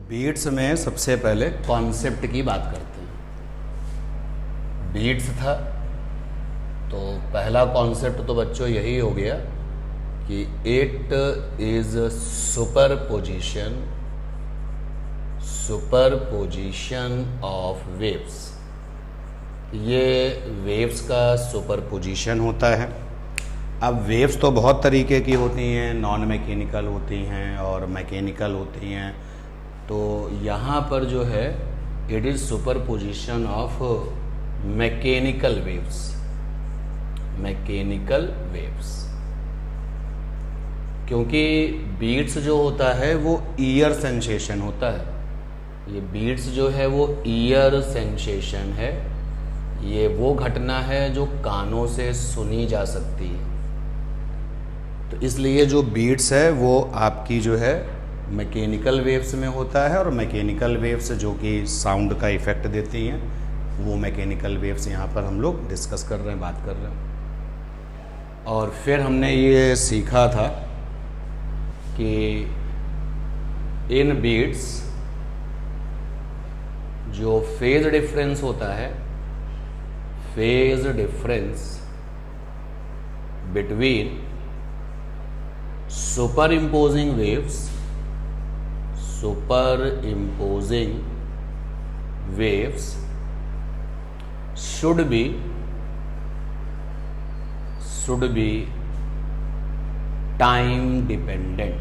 Beats में सबसे पहले कॉन्सेप्ट की बात करते हैं। बीट्स था तो पहला कॉन्सेप्ट तो बच्चों यही हो गया कि it is superposition of waves. ये वेव्स का सुपरपोजिशन होता है। अब वेव्स तो बहुत तरीके की होती हैं, नॉन मैकेनिकल होती हैं और मैकेनिकल होती हैं। तो यहाँ पर जो है it is superposition of mechanical waves. क्योंकि बीट्स जो होता है वो ईयर सेंसेशन होता है। ये बीट्स जो है वो ईयर सेंसेशन है। ये वो घटना है जो कानों से सुनी जा सकती है। तो इसलिए जो बीट्स है वो आपकी जो है मैकेनिकल वेव्स में होता है, और मैकेनिकल वेव्स जो कि साउंड का इफ़ेक्ट देती हैं वो मैकेनिकल वेव्स यहाँ पर हम लोग डिस्कस कर रहे हैं, बात कर रहे हैं। और फिर हमने ये सीखा था कि इन बीट्स जो फेज डिफरेंस होता है, phase difference between superimposing waves should be time dependent.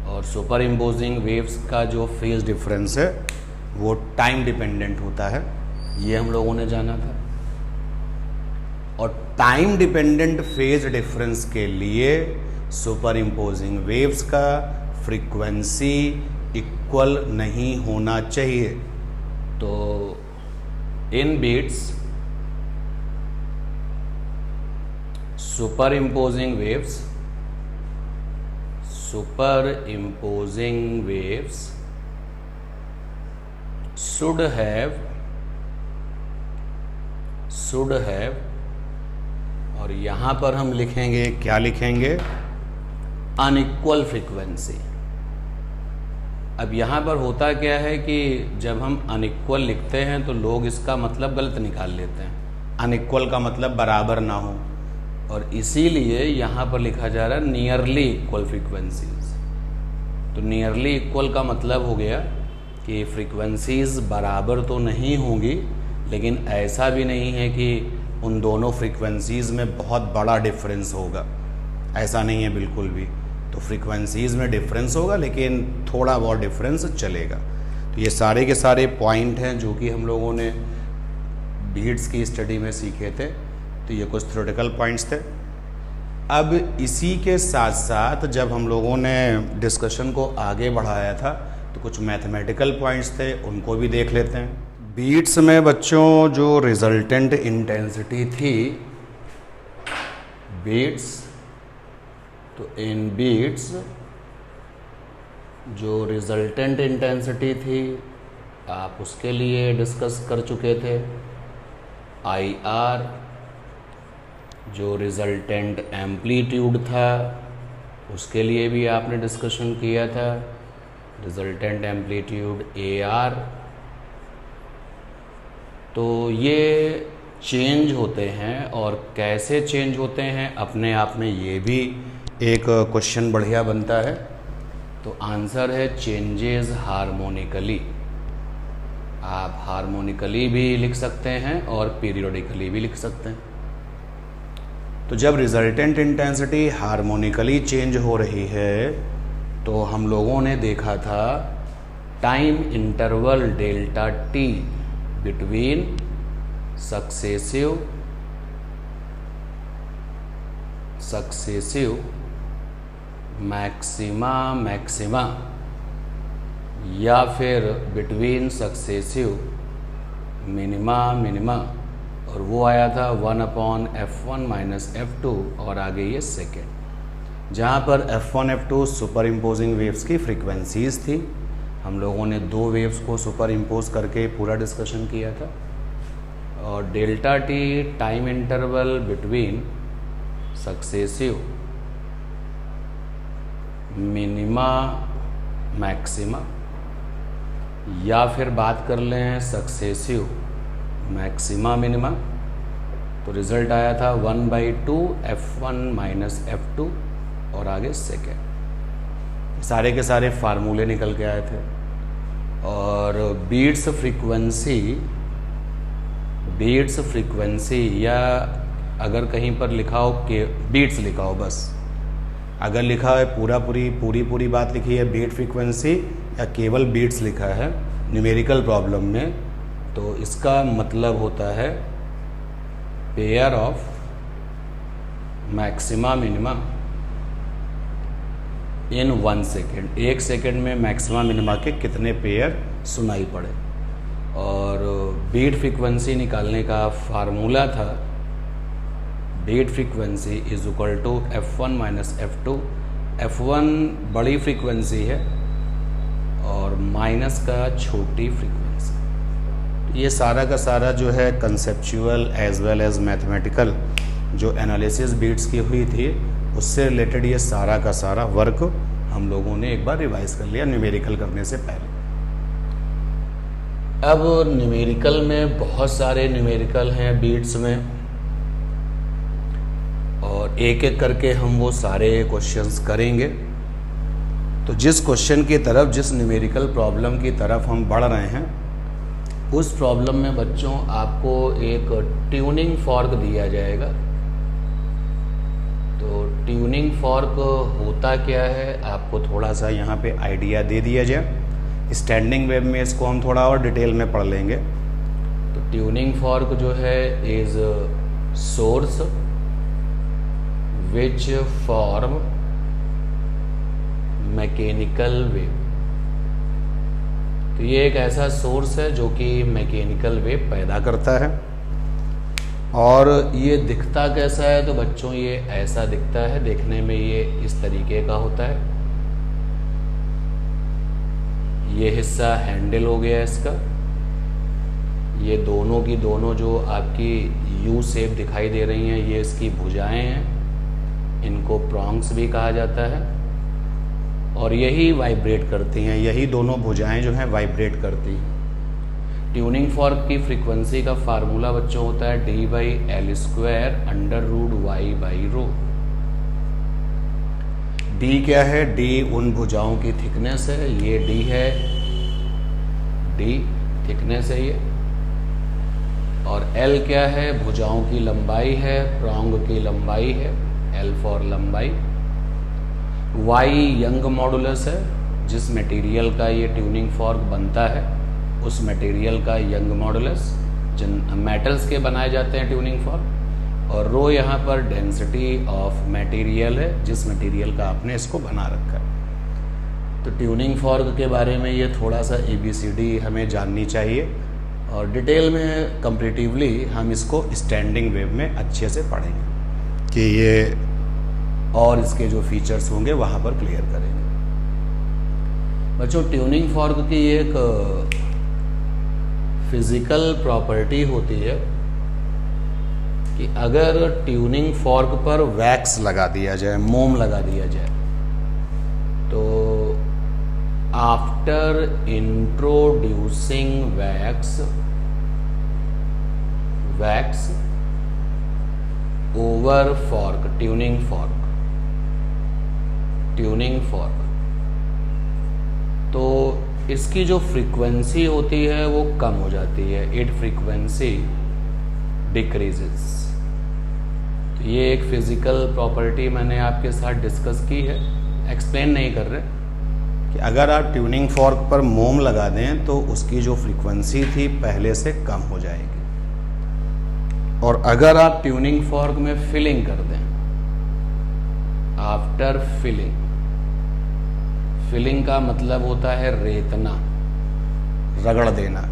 और सुपरइम्पोजिंग वेव्स का जो फेज डिफरेंस है वो टाइम डिपेंडेंट होता है, ये हम लोगों ने जाना था। और टाइम डिपेंडेंट फेज डिफरेंस के लिए सुपरइम्पोजिंग वेव्स का फ्रीक्वेंसी इक्वल नहीं होना चाहिए। तो इन बीट्स सुपरइम्पोजिंग वेव्स should have, और यहां पर हम लिखेंगे, क्या लिखेंगे, अनइक्वल फ्रीक्वेंसी। अब यहाँ पर होता क्या है कि जब हम अनइक्वल लिखते हैं तो लोग इसका मतलब गलत निकाल लेते हैं। अनइक्वल का मतलब बराबर ना हो, और इसीलिए यहाँ पर लिखा जा रहा है नियरली इक्वल फ्रीक्वेंसीज। तो नियरली इक्वल का मतलब हो गया कि फ्रीक्वेंसीज बराबर तो नहीं होंगी, लेकिन ऐसा भी नहीं है कि उन दोनों फ्रीक्वेंसीज में बहुत बड़ा डिफरेंस होगा, ऐसा नहीं है बिल्कुल भी। तो फ्रीक्वेंसीज में डिफरेंस होगा लेकिन थोड़ा बहुत डिफरेंस चलेगा। तो ये सारे के सारे पॉइंट हैं जो कि हम लोगों ने बीट्स की स्टडी में सीखे थे। तो ये कुछ थ्योरेटिकल पॉइंट्स थे। अब इसी के साथ साथ जब हम लोगों ने डिस्कशन को आगे बढ़ाया था तो कुछ मैथमेटिकल पॉइंट्स थे, उनको भी देख लेते हैं। बीट्स में बच्चों जो रिजल्टेंट इंटेंसिटी थी, बीट्स, तो इन बीट्स जो रिजल्टेंट इंटेंसिटी थी आप उसके लिए डिस्कस कर चुके थे। IR जो रिजल्टेंट एम्पलीट्यूड था उसके लिए भी आपने डिस्कशन किया था। Resultant amplitude AR। तो ये चेंज होते हैं, और कैसे चेंज होते हैं अपने आप में ये भी एक क्वेश्चन बढ़िया बनता है। तो आंसर है चेंजेस हार्मोनिकली। आप हार्मोनिकली भी लिख सकते हैं और पीरियोडिकली भी लिख सकते हैं। तो जब रिजल्टेंट इंटेंसिटी हार्मोनिकली चेंज हो रही है तो हम लोगों ने देखा था time interval delta T between successive maxima या फिर बिटवीन सक्सेसिव मिनिमा, और वो आया था 1/f1 - f2, और आगे ये सेकेंड, जहाँ पर f1 f2 super imposing waves की फ्रीक्वेंसीज थी। हम लोगों ने दो वेव्स को सुपर इम्पोज करके पूरा डिस्कशन किया था। और delta T time interval between successive minima maxima या फिर बात कर लें सक्सेसिव मैक्सिमा मिनिमा, तो रिज़ल्ट आया था 1/2 F1 माइनस F2 और आगे सेकेंड। सारे के सारे फार्मूले निकल के आए थे। और बीट्स फ्रीक्वेंसी या अगर कहीं पर लिखा हो कि बीट्स लिखा हो, बस अगर लिखा है पूरी बात लिखी है बीट फ्रीक्वेंसी या केवल बीट्स लिखा है न्यूमेरिकल प्रॉब्लम में, तो इसका मतलब होता है pair of maxima minima in 1 second. 1 second में मैक्सिमा मिनिमा के कितने पेयर सुनाई पड़े। और बीट फ्रीक्वेंसी निकालने का फार्मूला था beat frequency is equal to F1 minus F2। F1 बड़ी फ्रीक्वेंसी है और माइनस का छोटी फ्रीक्वेंसी। ये सारा का सारा जो है conceptual as well as mathematical जो एनालिसिस बीट्स की हुई थी उससे रिलेटेड ये सारा का सारा वर्क हम लोगों ने एक बार रिवाइज कर लिया न्यूमेरिकल करने से पहले। अब न्यूमेरिकल में बहुत सारे न्यूमेरिकल हैं बीट्स में, और एक एक करके हम वो सारे क्वेश्चंस करेंगे। तो जिस क्वेश्चन की तरफ, जिस न्यूमेरिकल प्रॉब्लम की तरफ हम बढ़ रहे हैं, उस प्रॉब्लम में बच्चों आपको एक ट्यूनिंग फॉर्क दिया जाएगा। तो ट्यूनिंग फॉर्क होता क्या है आपको थोड़ा सा यहाँ पे आइडिया दे दिया जाए। स्टैंडिंग वेव में इसको हम थोड़ा और डिटेल में पढ़ लेंगे। तो ट्यूनिंग फॉर्क जो है is source which form mechanical wave. तो ये एक ऐसा सोर्स है जो कि मैकेनिकल वेव पैदा करता है। और ये दिखता कैसा है, तो बच्चों ये ऐसा दिखता है, देखने में ये इस तरीके का होता है। ये हिस्सा हैंडल हो गया इसका, ये दोनों की दोनों जो आपकी यू शेप दिखाई दे रही हैं ये इसकी भुजाएं हैं, इनको प्रॉन्ग्स भी कहा जाता है। और यही वाइब्रेट करती हैं, यही दोनों भुजाएं जो हैं वाइब्रेट करती हैं। ट्यूनिंग फॉर्क की फ्रीक्वेंसी का फार्मूला बच्चों होता है D/L² √y/ρ। D क्या है? D उन भुजाओं की थिकनेस है, ये D है, D थिकनेस है ये। और L क्या है? भुजाओं की लंबाई है, प्रॉन्ग की लंबाई है, L फॉर लंबाई। Y यंग मॉडुलस है, जिस मटेरियल का ये ट्यूनिंग फॉर्क बनता है उस मटेरियल का यंग मॉडुलस, जिन मेटल्स के बनाए जाते हैं ट्यूनिंग फॉर्क। और रो यहाँ पर डेंसिटी ऑफ मटेरियल है, जिस मटेरियल का आपने इसको बना रखा है। तो ट्यूनिंग फॉर्क के बारे में ये थोड़ा सा ABCD हमें जाननी चाहिए, और डिटेल में कंपैरेटिवली हम इसको स्टैंडिंग वेव में अच्छे से पढ़ेंगे कि ये और इसके जो फीचर्स होंगे वहाँ पर क्लियर करेंगे। बच्चों ट्यूनिंग फॉर्क की एक फिजिकल प्रॉपर्टी होती है कि अगर ट्यूनिंग फॉर्क पर वैक्स लगा दिया जाए, मोम लगा दिया जाए, तो after introducing wax over fork, tuning fork, तो इसकी जो फ्रीक्वेंसी होती है वो कम हो जाती है, इट फ्रीक्वेंसी डिक्रीजेस। तो ये एक फिजिकल प्रॉपर्टी मैंने आपके साथ डिस्कस की है, एक्सप्लेन नहीं कर रहे, कि अगर आप ट्यूनिंग फॉर्क पर मोम लगा दें तो उसकी जो फ्रीक्वेंसी थी पहले से कम हो जाएगी। और अगर आप ट्यूनिंग फॉर्क में फिलिंग कर दें, आफ्टर फिलिंग का मतलब होता है रेतना, रगड़ देना,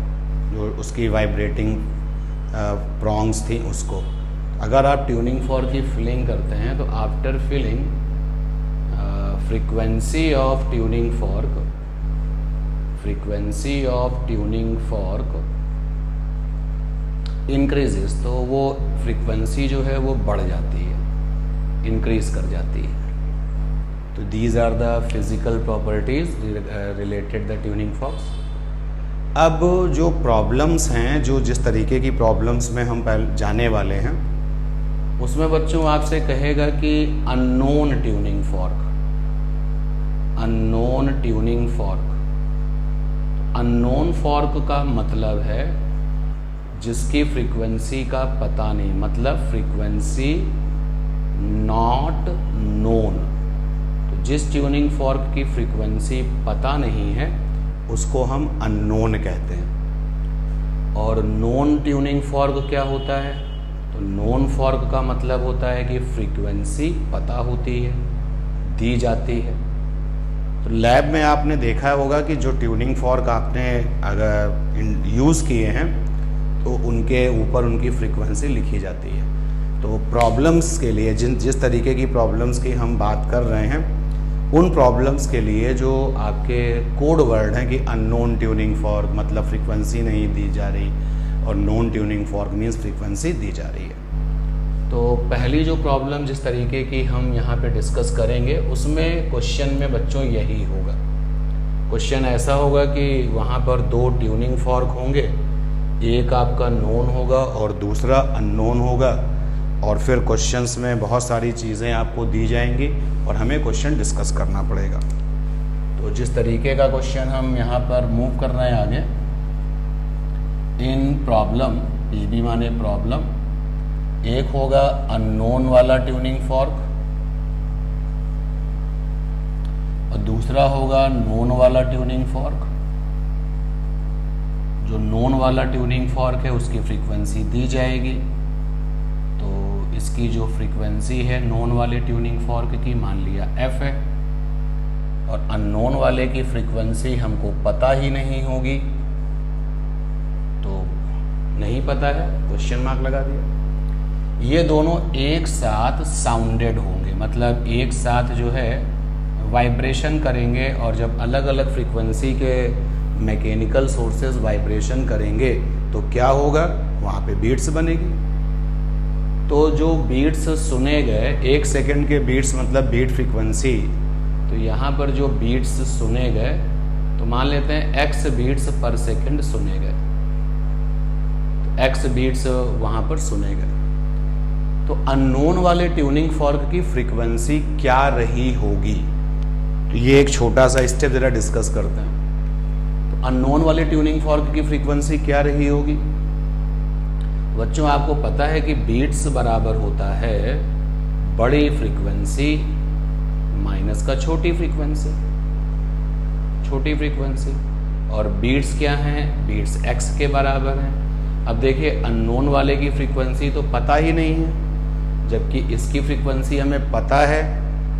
जो उसकी वाइब्रेटिंग प्रॉन्ग्स थी उसको। अगर आप ट्यूनिंग फॉर्क की फिलिंग करते हैं तो after filling frequency of tuning fork increases, तो वो फ्रीक्वेंसी जो है वो बढ़ जाती है, इंक्रीज कर जाती है। तो these are the physical properties related the tuning forks. अब जो प्रॉब्लम्स हैं, जो जिस तरीके की प्रॉब्लम्स में हम पहले जाने वाले हैं, उसमें बच्चों आपसे कहेगा कि unknown tuning fork, unknown tuning fork. Unknown fork का मतलब है जिसकी फ्रीक्वेंसी का पता नहीं, मतलब फ्रीक्वेंसी नॉट नोन। तो जिस ट्यूनिंग फॉर्क की फ्रीक्वेंसी पता नहीं है उसको हम अननोन कहते हैं। और नोन ट्यूनिंग फॉर्क क्या होता है? तो नोन फॉर्क का मतलब होता है कि फ्रीक्वेंसी पता होती है, दी जाती है। तो लैब में आपने देखा होगा कि जो ट्यूनिंग फॉर्क आपने अगर यूज़ किए हैं तो उनके ऊपर उनकी फ्रीक्वेंसी लिखी जाती है। तो प्रॉब्लम्स के लिए जिस तरीके की प्रॉब्लम्स की हम बात कर रहे हैं, उन प्रॉब्लम्स के लिए जो आपके कोड वर्ड हैं कि अननोन ट्यूनिंग फॉर्क मतलब फ्रीक्वेंसी नहीं दी जा रही, और known tuning fork means frequency दी जा रही है। तो पहली जो प्रॉब्लम जिस तरीके की हम यहाँ पे डिस्कस करेंगे, उसमें क्वेश्चन में बच्चों यही होगा। क्वेश्चन ऐसा होगा कि वहाँ पर दो ट्यूनिंग फॉर्क होंगे, एक आपका नोन होगा और दूसरा अननोन होगा, और फिर क्वेश्चंस में बहुत सारी चीज़ें आपको दी जाएंगी और हमें क्वेश्चन डिस्कस करना पड़ेगा। तो जिस तरीके का क्वेश्चन हम यहाँ पर मूव कर रहे हैं आगे, इन प्रॉब्लम, PB माने प्रॉब्लम, एक होगा अननोन वाला ट्यूनिंग फॉर्क और दूसरा होगा नोन वाला ट्यूनिंग फॉर्क। जो नोन वाला ट्यूनिंग फॉर्क है उसकी फ्रीक्वेंसी दी जाएगी। तो इसकी जो फ्रीक्वेंसी है नोन वाले ट्यूनिंग फॉर्क की, मान लिया f है, और अननोन वाले की फ्रीक्वेंसी हमको पता ही नहीं होगी, तो नहीं पता है, क्वेश्चन मार्क लगा दिया। ये दोनों एक साथ साउंडेड होंगे, मतलब एक साथ जो है वाइब्रेशन करेंगे, और जब अलग अलग फ्रीक्वेंसी के मैकेनिकल सोर्सेज वाइब्रेशन करेंगे तो क्या होगा, वहाँ पे बीट्स बनेगी। तो जो बीट्स सुने गए, 1 सेकंड के बीट्स मतलब बीट फ्रीक्वेंसी, तो यहाँ पर जो बीट्स सुने गए, तो मान लेते हैं x बीट्स पर सेकंड सुने गए, तो x बीट्स वहाँ पर सुने गए। तो अननोन वाले ट्यूनिंग फॉर्क की फ्रीक्वेंसी क्या रही होगी, तो ये एक छोटा सा स्टेप जरा डिस्कस करते हैं। तो अननोन वाले ट्यूनिंग फॉर्क की फ्रीक्वेंसी क्या रही होगी? बच्चों आपको पता है कि बीट्स बराबर होता है बड़ी फ्रीक्वेंसी माइनस का छोटी फ्रीक्वेंसी, छोटी फ्रीक्वेंसी, और बीट्स क्या हैं, बीट्स x के बराबर हैं। अब देखिए अननोन वाले की फ्रीक्वेंसी तो पता ही नहीं है, जबकि इसकी फ्रीक्वेंसी हमें पता है।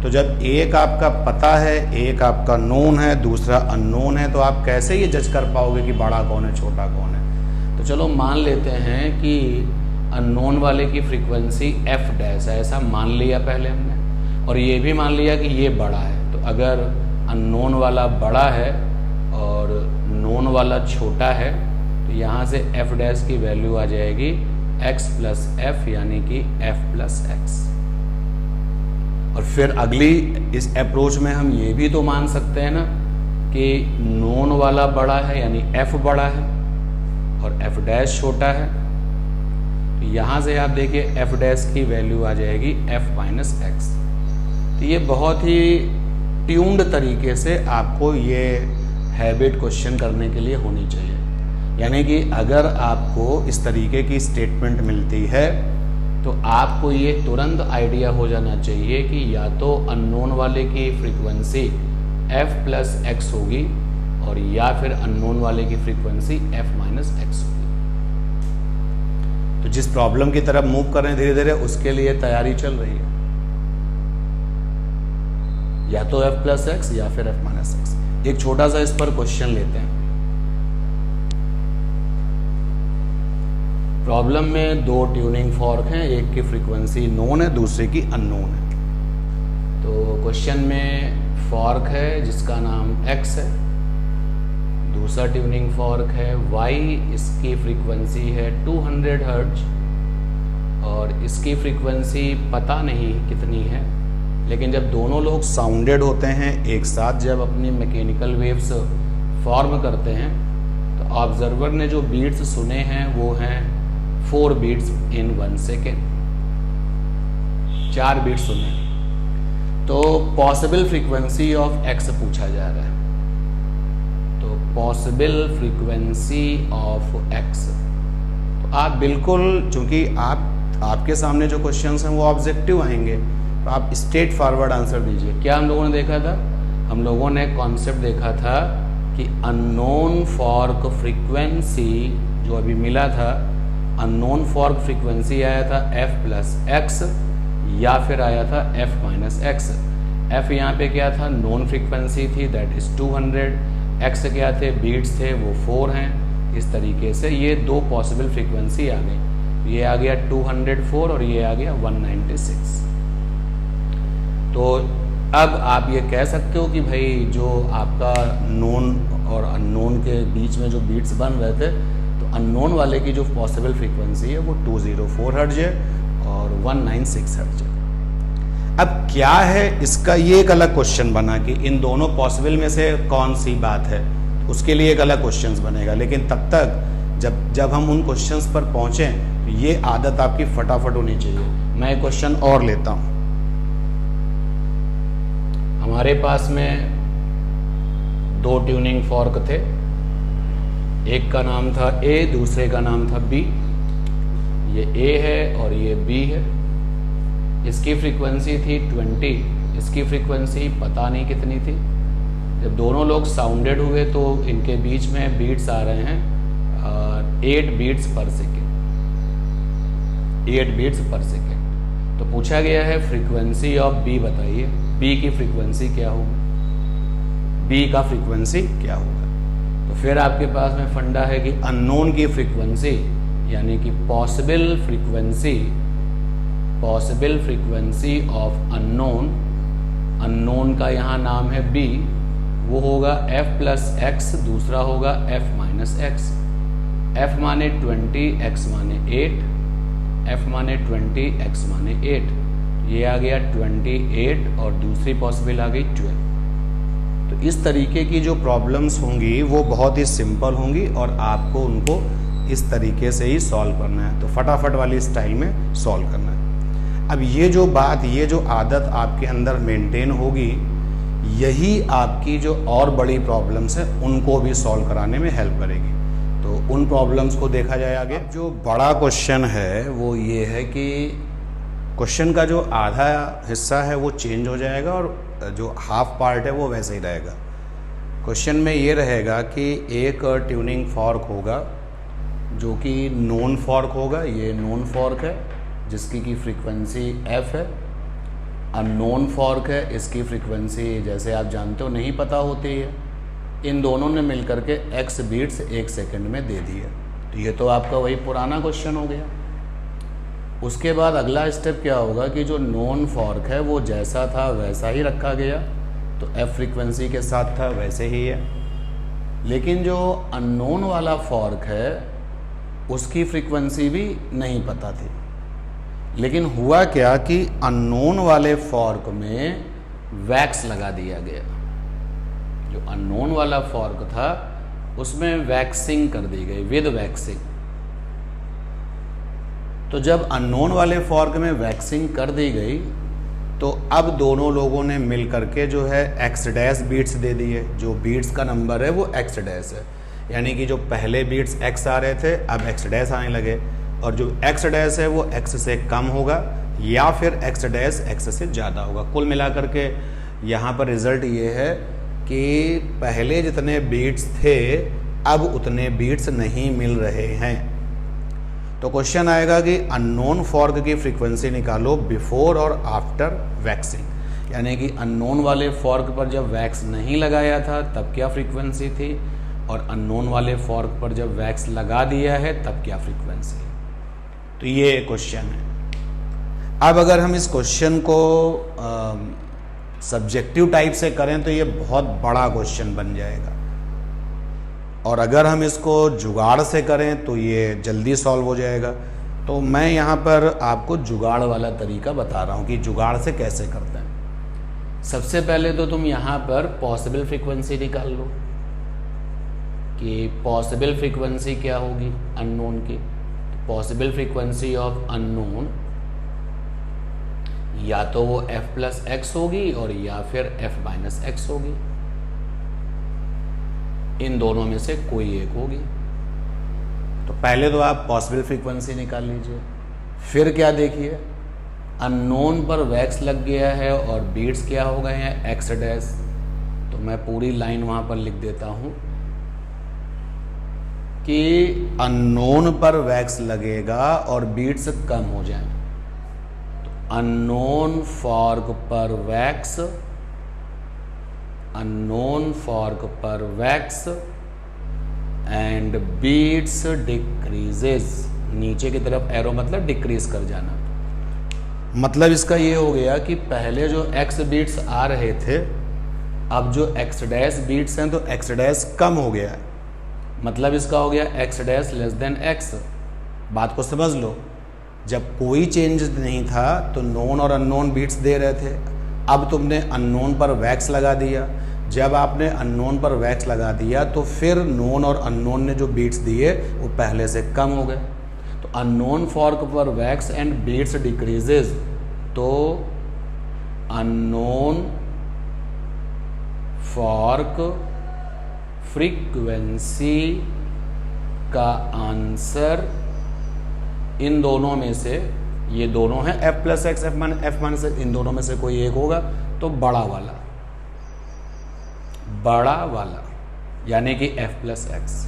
तो जब एक आपका पता है, एक आपका नोन है, दूसरा अननोन है, तो आप कैसे ये जज कर पाओगे कि बड़ा कौन है छोटा कौन है? तो चलो मान लेते हैं कि अननोन वाले की फ्रीक्वेंसी f डैश है, ऐसा मान लिया पहले हमने, और ये भी मान लिया कि ये बड़ा है। तो अगर अननोन वाला बड़ा है और नोन वाला छोटा है, तो यहाँ से f डैश की वैल्यू आ जाएगी x प्लस f, यानी कि f प्लस x। और फिर अगली इस अप्रोच में हम ये भी तो मान सकते हैं ना कि नोन वाला बड़ा है, यानी f बड़ा है और f डैश छोटा है। तो यहाँ से आप देखिए f डैश की वैल्यू आ जाएगी f माइनस x। तो ये बहुत ही ट्यून्ड तरीके से आपको ये हैबिट क्वेश्चन करने के लिए होनी चाहिए। यानी कि अगर आपको इस तरीके की स्टेटमेंट मिलती है तो आपको ये तुरंत आइडिया हो जाना चाहिए कि या तो अननोन वाले की फ्रीक्वेंसी f प्लस x होगी, और या फिर अननोन वाले की फ्रीक्वेंसी f माइनस x होगी। तो जिस प्रॉब्लम की तरफ मूव कर रहे हैं धीरे धीरे, उसके लिए तैयारी चल रही है, या तो f प्लस x या फिर f माइनस x। एक छोटा सा इस पर क्वेश्चन लेते हैं। प्रॉब्लम में दो ट्यूनिंग फॉर्क हैं, एक की फ्रीक्वेंसी नोन है, दूसरे की अननोन है। तो क्वेश्चन में फॉर्क है जिसका नाम x है, दूसरा ट्यूनिंग फॉर्क है y, इसकी फ्रीक्वेंसी है 200 हर्ट्ज, और इसकी फ्रीक्वेंसी पता नहीं कितनी है। लेकिन जब दोनों लोग साउंडेड होते हैं एक साथ, जब अपनी मैकेनिकल वेव्स फॉर्म करते हैं, तो तो ऑब्जर्वर ने जो बीट्स सुने हैं वो हैं 4 बीट्स इन 1 सेकेंड, 4 बीट्स सुने। तो पॉसिबल फ्रीक्वेंसी ऑफ एक्स पूछा जा रहा है, तो पॉसिबल फ्रीक्वेंसी ऑफ एक्स। तो आप बिल्कुल, चूंकि आपके सामने जो क्वेश्चंस हैं वो ऑब्जेक्टिव आएंगे, तो आप स्ट्रेट फॉरवर्ड आंसर दीजिए। क्या हम लोगों ने देखा था? हम लोगों ने कॉन्सेप्ट देखा था कि अननोन फॉर्क फ्रीक्वेंसी जो अभी मिला था, अननोन फॉर्क फ्रीक्वेंसी आया था f प्लस एक्स या फिर आया था f माइनस एक्स। f यहाँ पे क्या था? नॉन फ्रीक्वेंसी थी, दैट इज 200। x क्या थे? बीट्स थे, वो 4 हैं। इस तरीके से ये 2 पॉसिबल फ्रीक्वेंसी आ गई। ये आ गया 204 और ये आ गया 196। तो अब आप ये कह सकते हो कि भाई जो आपका नोन और अननोन के बीच में जो बीट्स बन रहे थे, तो अननोन वाले की जो पॉसिबल फ्रीक्वेंसी है वो 204 हर्ट्ज है और 196 हर्ट्ज है। अब क्या है इसका, ये एक अलग क्वेश्चन बना कि इन दोनों पॉसिबल में से कौन सी बात है, उसके लिए एक अलग क्वेश्चन बनेगा। लेकिन तब तक जब हम उन क्वेश्चंस पर पहुंचें, तो ये आदत आपकी फटाफट होनी चाहिए। मैं एक क्वेश्चन और लेता हूं। हमारे पास में 2 ट्यूनिंग फॉर्क थे, एक का नाम था A, दूसरे का नाम था B। ये A है और ये B है। इसकी फ्रीक्वेंसी थी 20, इसकी फ्रीक्वेंसी पता नहीं कितनी थी। जब दोनों लोग साउंडेड हुए तो इनके बीच में बीट्स आ रहे हैं 8 बीट्स पर सेकेंड, 8 बीट्स पर सेकेंड। तो पूछा गया है फ्रीक्वेंसी ऑफ B बताइए, B की फ्रीक्वेंसी क्या होगी, B का फ्रीक्वेंसी क्या होगा। तो फिर आपके पास में फंडा है कि अननोन की फ्रीक्वेंसी, यानी कि possible frequency of unknown, unknown का यहाँ नाम है B, वो होगा f प्लस एक्स, दूसरा होगा f माइनस एक्स। f माने 20, x माने 8, f माने 20, x माने 8। ये आ गया 28 और दूसरी पॉसिबल आ गई 12। तो इस तरीके की जो प्रॉब्लम्स होंगी वो बहुत ही सिंपल होंगी और आपको उनको इस तरीके से ही सॉल्व करना है। तो फटाफट वाली स्टाइल में सॉल्व करना है। अब ये जो बात, ये जो आदत आपके अंदर मेंटेन होगी, यही आपकी जो और बड़ी प्रॉब्लम्स हैं उनको भी सॉल्व कराने में हेल्प करेगी। तो उन प्रॉब्लम्स को देखा जाए आगे। जो बड़ा क्वेश्चन है वो ये है कि क्वेश्चन का जो आधा हिस्सा है वो चेंज हो जाएगा और जो हाफ पार्ट है वो वैसे ही रहेगा। क्वेश्चन में ये रहेगा कि एक ट्यूनिंग फॉर्क होगा जो कि नॉन फॉर्क होगा, ये नॉन फॉर्क है जिसकी की फ्रीक्वेंसी f है। अननोन फॉर्क है, इसकी फ्रीक्वेंसी जैसे आप जानते हो नहीं पता होती है। इन दोनों ने मिलकर के x बीट्स 1 सेकंड में दे दी है। तो ये तो आपका वही पुराना क्वेश्चन हो गया। उसके बाद अगला स्टेप क्या होगा कि जो नॉन फॉर्क है वो जैसा था वैसा ही रखा गया, तो f फ्रीक्वेंसी के साथ था वैसे ही है। लेकिन जो अननोन वाला फॉर्क है उसकी फ्रीक्वेंसी भी नहीं पता थी। लेकिन हुआ क्या कि अननोन वाले फॉर्क में वैक्स लगा दिया गया। जो अननोन वाला फॉर्क था उसमें वैक्सिंग कर दी गई, विद वैक्सिंग। तो जब अननोन वाले फॉर्क में वैक्सिंग कर दी गई तो अब दोनों लोगों ने मिल करके जो है x डैश बीट्स दे दिए। जो बीट्स का नंबर है वो x डैश है, यानी कि जो पहले बीट्स x आ रहे थे अब x डैश आने लगे, और जो x डैश है वो x से कम होगा या फिर x डैश x से ज़्यादा होगा। कुल मिलाकर के यहाँ पर रिजल्ट ये है कि पहले जितने बीट्स थे अब उतने बीट्स नहीं मिल रहे हैं। तो क्वेश्चन आएगा कि अननोन फॉर्क की फ्रीक्वेंसी निकालो बिफोर और आफ्टर वैक्सिंग, यानी कि अननोन वाले फॉर्क पर जब वैक्स नहीं लगाया था तब क्या फ्रीक्वेंसी थी, और अननोन वाले फॉर्क पर जब वैक्स लगा दिया है तब क्या फ्रीक्वेंसी है। तो ये क्वेश्चन है। अब अगर हम इस क्वेश्चन को सब्जेक्टिव टाइप से करें तो ये बहुत बड़ा क्वेश्चन बन जाएगा, और अगर हम इसको जुगाड़ से करें तो ये जल्दी सॉल्व हो जाएगा। तो मैं यहाँ पर आपको जुगाड़ वाला तरीका बता रहा हूँ कि जुगाड़ से कैसे करते हैं। सबसे पहले तो तुम यहाँ पर पॉसिबल फ्रीक्वेंसी निकाल लो। कि पॉसिबल फ्रीक्वेंसी क्या होगी अननोन की। पॉसिबल फ्रीक्वेंसी ऑफ अननोन या तो वो f प्लस एक्स होगी और या फिर f माइनस एक्स होगी, इन दोनों में से कोई एक होगी। तो पहले तो आप पॉसिबल फ्रीक्वेंसी निकाल लीजिए, फिर क्या देखिए अननोन पर वैक्स लग गया है और बीट्स क्या हो गए हैं एक्स डैश। तो मैं पूरी लाइन वहां पर लिख देता हूं कि अननोन पर वैक्स लगेगा और बीट्स कम हो जाएं। तो अननोन फॉर्क पर वैक्स, अननोन फॉर्क पर वैक्स एंड बीट्स डिक्रीजेस, नीचे की तरफ एरो मतलब डिक्रीज कर जाना। मतलब इसका ये हो गया कि पहले जो एक्स बीट्स आ रहे थे, अब जो एक्स डैश बीट्स हैं तो एक्स डैश कम हो गया है। मतलब इसका हो गया x dash less than x. बात को समझ लो, जब कोई चेंज नहीं था तो नोन और अननोन बीट्स दे रहे थे, अब तुमने अननोन पर वैक्स लगा दिया। जब आपने अननोन पर वैक्स लगा दिया तो फिर नोन और अननोन ने जो बीट्स दिए वो पहले से कम हो गए। तो अननोन फॉर्क पर वैक्स एंड बीट्स डिक्रीजेज, तो अननोन फॉर्क फ्रीक्वेंसी का आंसर इन दोनों में से, ये दोनों हैं f plus X F minus X, इन दोनों में से कोई एक होगा। तो बड़ा वाला यानी कि f प्लस एक्स।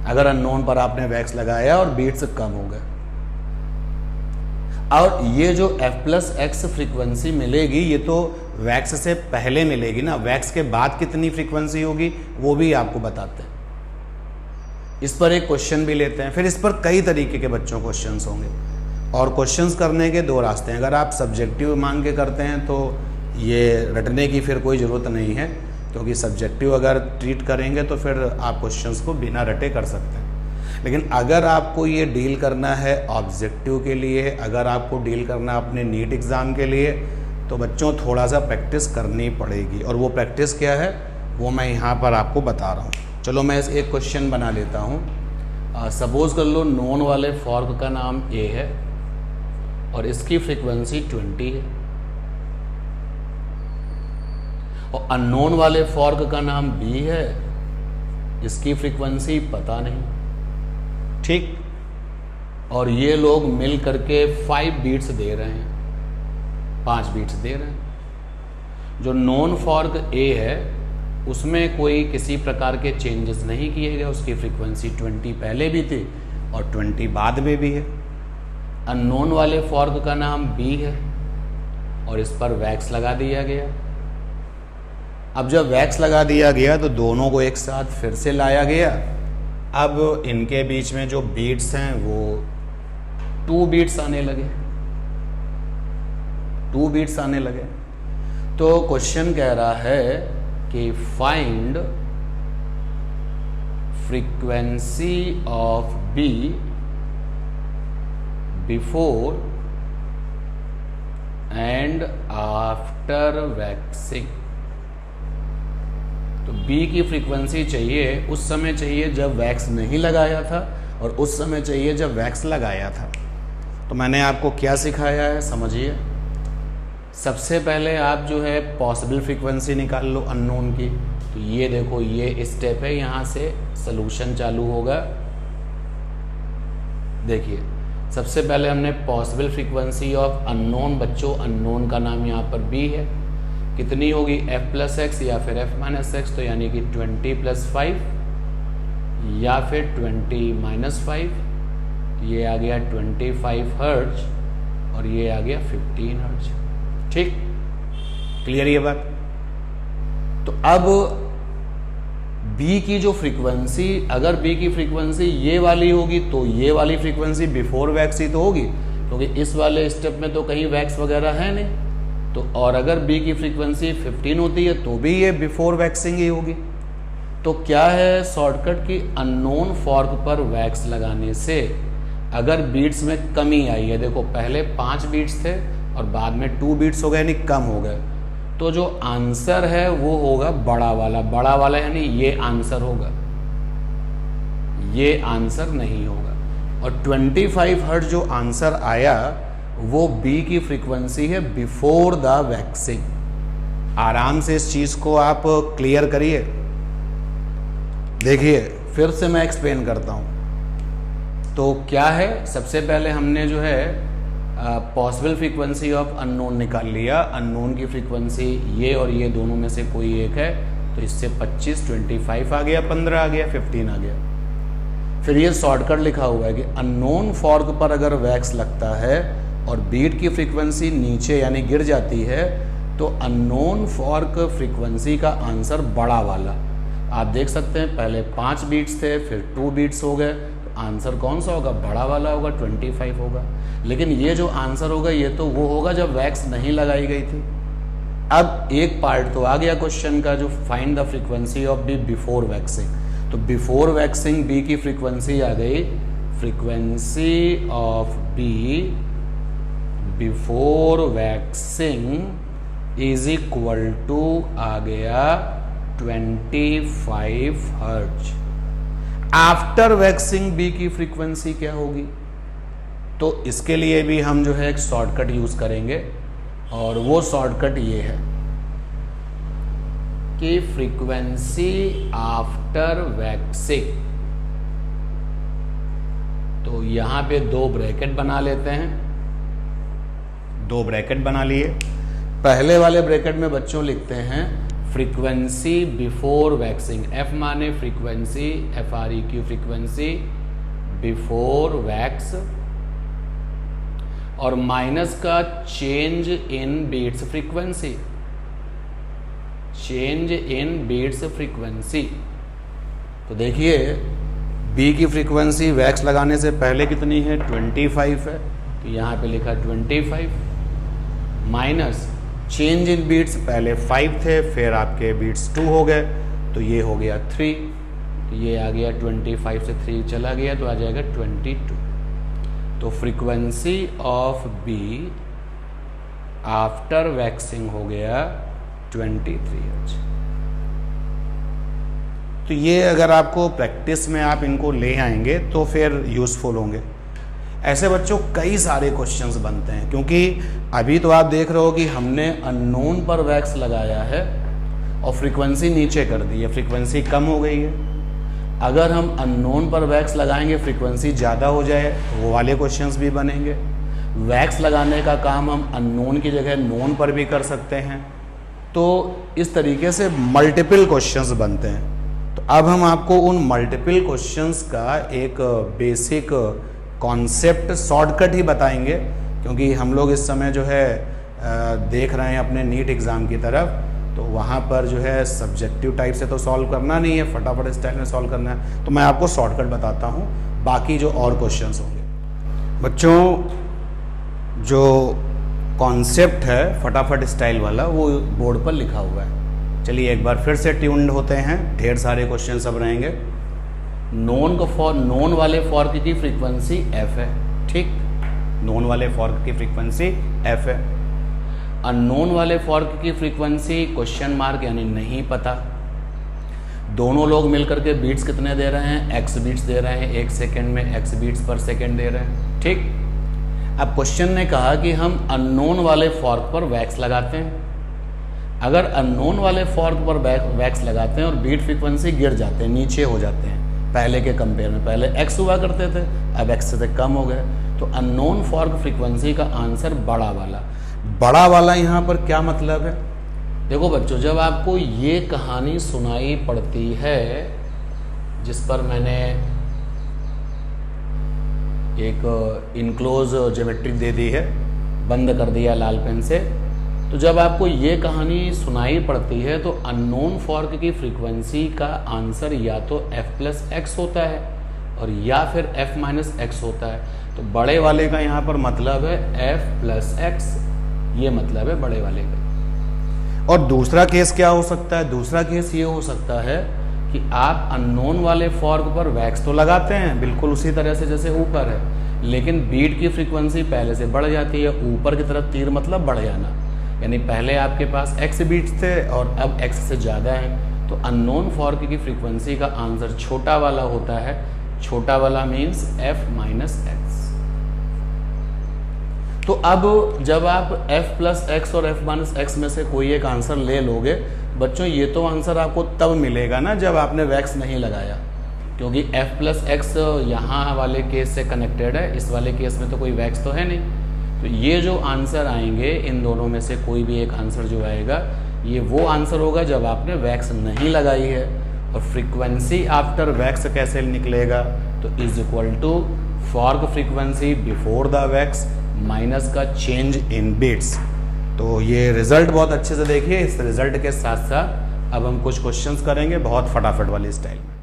अगर अननोन पर आपने वैक्स लगाया और बीट्स कम हो गए, और ये जो f प्लस एक्स फ्रीक्वेंसी मिलेगी ये तो वैक्स से पहले मिलेगी ना, वैक्स के बाद कितनी फ्रीक्वेंसी होगी वो भी आपको बताते हैं। इस पर एक क्वेश्चन भी लेते हैं, फिर इस पर कई तरीके के बच्चों क्वेश्चंस होंगे। और क्वेश्चंस करने के दो रास्ते हैं, अगर आप सब्जेक्टिव मान के करते हैं तो ये रटने की फिर कोई ज़रूरत नहीं है, क्योंकि सब्जेक्टिव अगर ट्रीट करेंगे तो फिर आप क्वेश्चंस को बिना रटे कर सकते हैं। लेकिन अगर आपको ये डील करना है ऑब्जेक्टिव के लिए, अगर आपको डील करना है अपने नीट एग्ज़ाम के लिए, तो बच्चों थोड़ा सा प्रैक्टिस करनी पड़ेगी। और वो प्रैक्टिस क्या है वो मैं यहाँ पर आपको बता रहा हूँ। चलो मैं एक क्वेश्चन बना लेता हूँ। सपोज कर लो नोन वाले फॉर्क का नाम A है और इसकी फ्रीक्वेंसी 20 है, और अननोन वाले फॉर्क का नाम B है, इसकी फ्रीक्वेंसी पता नहीं, ठीक। और ये लोग मिल करके 5 बीट्स दे रहे हैं, 5 बीट्स दे रहे हैं। जो नोन फॉर्क A है उसमें कोई किसी प्रकार के चेंजेस नहीं किए गए, उसकी फ्रीक्वेंसी 20 पहले भी थी और 20 बाद में भी है। अननोन वाले फॉर्क का नाम B है और इस पर वैक्स लगा दिया गया। अब जब वैक्स लगा दिया गया तो दोनों को एक साथ फिर से लाया गया। अब इनके बीच में जो बीट्स हैं वो 2 बीट्स आने लगे, 2 बीट्स आने लगे। तो क्वेश्चन कह रहा है कि find frequency of B before and after waxing. तो B की फ्रीक्वेंसी चाहिए, उस समय चाहिए जब वैक्स नहीं लगाया था और उस समय चाहिए जब वैक्स लगाया था। तो मैंने आपको क्या सिखाया है समझिए। सबसे पहले आप जो है पॉसिबल फ्रीक्वेंसी निकाल लो अननोन की। तो ये देखो ये स्टेप है, यहाँ से सलूशन चालू होगा। देखिए सबसे पहले हमने पॉसिबल फ्रीक्वेंसी ऑफ अननोन, बच्चों अननोन का नाम यहाँ पर B है, कितनी होगी f प्लस एक्स या फिर f माइनस एक्स। तो यानी कि 20 प्लस 5 या फिर 20 माइनस 5, ये आ गया 25 हर्ट्ज और ये आ गया 15 हर्ट्ज, ठीक। क्लियर ये बात। तो अब B की जो फ्रीक्वेंसी, अगर B की फ्रीक्वेंसी ये वाली होगी तो ये वाली फ्रीक्वेंसी बिफोर वैक्स ही तो होगी, क्योंकि इस वाले स्टेप में तो कहीं वैक्स वगैरह है नहीं। तो और अगर B की फ्रीक्वेंसी 15 होती है तो भी ये बिफोर वैक्सिंग ही होगी। तो क्या है शॉर्टकट की अननोन फॉर्क पर वैक्स लगाने से अगर बीट्स में कमी आई है, देखो पहले 5 बीट्स थे और बाद में 2 बीट्स हो गए यानी कम हो गए, तो जो आंसर है वो होगा बड़ा वाला। बड़ा वाला यानी ये आंसर होगा। ये आंसर नहीं होगा। और 25 हर्ट्ज जो आंसर आया वो बी की फ्रीक्वेंसी है बिफोर द वैक्सिंग। आराम से इस चीज को आप क्लियर करिए। देखिए फिर से मैं एक्सप्लेन करता हूं। तो क्या है, सबसे पहले हमने जो है पॉसिबल फ्रीक्वेंसी ऑफ अननोन निकाल लिया। अननोन की फ्रीक्वेंसी ये और ये दोनों में से कोई एक है, तो इससे 25, 25 आ गया, 15 आ गया, 15 आ गया। फिर ये शॉर्टकट लिखा हुआ है कि अननोन फॉर्क पर अगर वैक्स लगता है और बीट की फ्रीक्वेंसी नीचे यानी गिर जाती है तो अननोन फॉर्क फ्रीक्वेंसी का आंसर बड़ा वाला। आप देख सकते हैं पहले 5 बीट्स थे, फिर 2 बीट्स हो गए, तो आंसर कौन सा होगा, बड़ा वाला होगा, 25 होगा। लेकिन ये जो आंसर होगा ये तो वो होगा जब वैक्स नहीं लगाई गई थी। अब एक पार्ट तो आ गया क्वेश्चन का, जो find the frequency of B before waxing. तो बिफोर वैक्सिंग बी की फ्रीक्वेंसी आ गई, frequency of B before waxing is equal to आ गया 25 हर्ट्ज। आफ्टर वैक्सिंग बी की फ्रीक्वेंसी क्या होगी, तो इसके लिए भी हम जो है एक शॉर्टकट यूज करेंगे, और वो शॉर्टकट ये है कि फ्रीक्वेंसी आफ्टर वैक्सिंग, तो यहां पे 2 ब्रैकेट बना लेते हैं। 2 ब्रैकेट बना लिए। पहले वाले ब्रैकेट में बच्चों लिखते हैं फ्रीक्वेंसी बिफोर वैक्सिंग, एफ माने frequency, FREQ frequency before wax, और माइनस का change in beats frequency, change in beats frequency. तो देखिए बी की फ्रीक्वेंसी वैक्स लगाने से पहले कितनी है, 25 है, तो यहाँ पे लिखा 25 माइनस चेंज इन बीट्स, पहले 5 थे, फिर आपके बीट्स 2 हो गए, तो ये हो गया 3, तो ये आ गया 25 से 3 चला गया, तो आ जाएगा 22। तो frequency of B after waxing हो गया 23 हर्ट्ज। तो ये अगर आपको प्रैक्टिस में आप इनको ले आएंगे तो फिर यूजफुल होंगे। ऐसे बच्चों कई सारे क्वेश्चंस बनते हैं, क्योंकि अभी तो आप देख रहे हो कि हमने अननोन पर वैक्स लगाया है और फ्रीक्वेंसी नीचे कर दी है, फ्रीक्वेंसी कम हो गई है। अगर हम अननोन पर वैक्स लगाएंगे फ्रीक्वेंसी ज़्यादा हो जाए, वो वाले क्वेश्चंस भी बनेंगे। वैक्स लगाने का काम हम अननोन की जगह नोन पर भी कर सकते हैं। तो इस तरीके से मल्टीपल क्वेश्चंस बनते हैं। तो अब हम आपको उन मल्टीपल क्वेश्चंस का एक बेसिक कॉन्सेप्ट शॉर्टकट ही बताएंगे, क्योंकि हम लोग इस समय जो है देख रहे हैं अपने नीट एग्ज़ाम की तरफ, तो वहाँ पर जो है सब्जेक्टिव टाइप से तो सॉल्व करना नहीं है, फटाफट स्टाइल में सॉल्व करना है। तो मैं आपको शॉर्टकट बताता हूँ, बाकी जो और क्वेश्चंस होंगे। बच्चों जो कॉन्सेप्ट है फटाफट स्टाइल वाला वो बोर्ड पर लिखा हुआ है। चलिए एक बार फिर से ट्यून्ड होते हैं, ढेर सारे क्वेश्चन सब रहेंगे। नोन वाले फॉर्क की फ्रीक्वेंसी f है, ठीक, नोन वाले फॉर्क की फ्रीक्वेंसी f है। अननोन वाले फॉर्क की फ्रीक्वेंसी क्वेश्चन मार्क यानी नहीं पता। दोनों लोग मिलकर के बीट्स कितने दे रहे हैं, x बीट्स दे रहे हैं, 1 सेकेंड में x बीट्स पर सेकेंड दे रहे हैं, ठीक। अब क्वेश्चन ने कहा कि हम अननोन वाले फॉर्क पर वैक्स लगाते हैं। अगर अननोन वाले फॉर्क पर वैक्स लगाते हैं और बीट फ्रीक्वेंसी गिर जाते हैं, नीचे हो जाते हैं पहले के कंपेयर में, पहले x हुआ करते थे, अब x से कम हो गए, तो अननोन फॉर्क फ्रीक्वेंसी का आंसर बड़ा वाला। बड़ा वाला यहाँ पर क्या मतलब है, देखो बच्चों, जब आपको ये कहानी सुनाई पड़ती है जिस पर मैंने एक इनक्लोज ज्योमेट्री दे दी है, बंद कर दिया लाल पेन से, तो जब आपको ये कहानी सुनाई पड़ती है तो अननोन फॉर्क की फ्रीक्वेंसी का आंसर या तो f+x होता है और या फिर f-x होता है। तो बड़े वाले का यहाँ पर मतलब है f+x, ये मतलब है बड़े वाले का। और दूसरा केस क्या हो सकता है, दूसरा केस ये हो सकता है कि आप अननोन वाले फॉर्क पर वैक्स तो लगाते हैं बिल्कुल उसी तरह से जैसे ऊपर है, लेकिन बीट की फ्रीक्वेंसी पहले से बढ़ जाती है, ऊपर की तरफ तीर मतलब बढ़ जाना, यानी पहले आपके पास x बीट्स थे और अब x से ज़्यादा है, तो अननोन फॉर्क की फ्रीक्वेंसी का आंसर छोटा वाला होता है। छोटा वाला मीन्स f माइनस एक्स। तो अब जब आप f प्लस एक्स और f माइनस एक्स में से कोई एक आंसर ले लोगे बच्चों, ये तो आंसर आपको तब मिलेगा ना जब आपने वैक्स नहीं लगाया, क्योंकि f प्लस एक्स यहाँ वाले केस से कनेक्टेड है, इस वाले केस में तो कोई वैक्स तो है नहीं। तो ये जो आंसर आएंगे इन दोनों में से कोई भी एक आंसर जो आएगा ये वो आंसर होगा जब आपने वैक्स नहीं लगाई है। और फ्रीक्वेंसी आफ्टर वैक्स कैसे निकलेगा, तो is equal to fork frequency before the wax minus का चेंज इन बीट्स। तो ये रिजल्ट बहुत अच्छे से देखिए। इस रिजल्ट के साथ साथ अब हम कुछ क्वेश्चंस करेंगे बहुत फटाफट वाली स्टाइल में।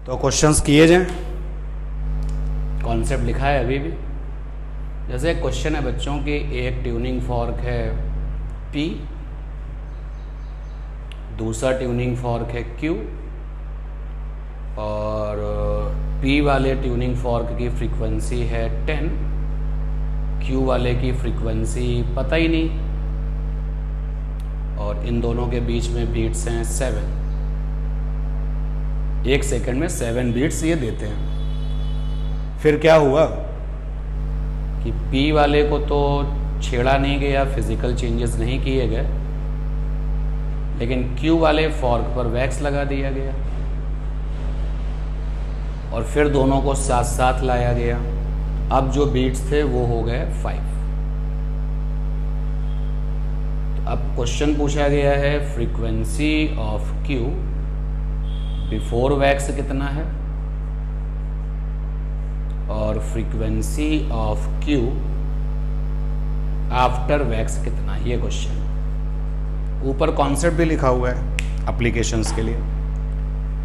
तो क्वेश्चंस किए जाएं, कॉन्सेप्ट लिखा है अभी भी। जैसे एक क्वेश्चन है बच्चों की, एक ट्यूनिंग फॉर्क है P, दूसरा ट्यूनिंग फॉर्क है Q, और P वाले ट्यूनिंग फॉर्क की फ्रीक्वेंसी है 10, Q वाले की फ्रीक्वेंसी पता ही नहीं, और इन दोनों के बीच में बीट्स हैं 7। एक सेकंड में 7 बीट्स ये देते हैं। फिर क्या हुआ कि P वाले को तो छेड़ा नहीं गया, फिजिकल चेंजेस नहीं किए गए, लेकिन Q वाले फॉर्क पर वैक्स लगा दिया गया और फिर दोनों को साथ साथ लाया गया। अब जो बीट्स थे वो हो गए 5। तो अब क्वेश्चन पूछा गया है frequency of Q before wax कितना है और frequency of Q after wax कितना है, ये क्वेश्चन। ऊपर कॉन्सेप्ट भी लिखा हुआ है एप्लीकेशंस के लिए।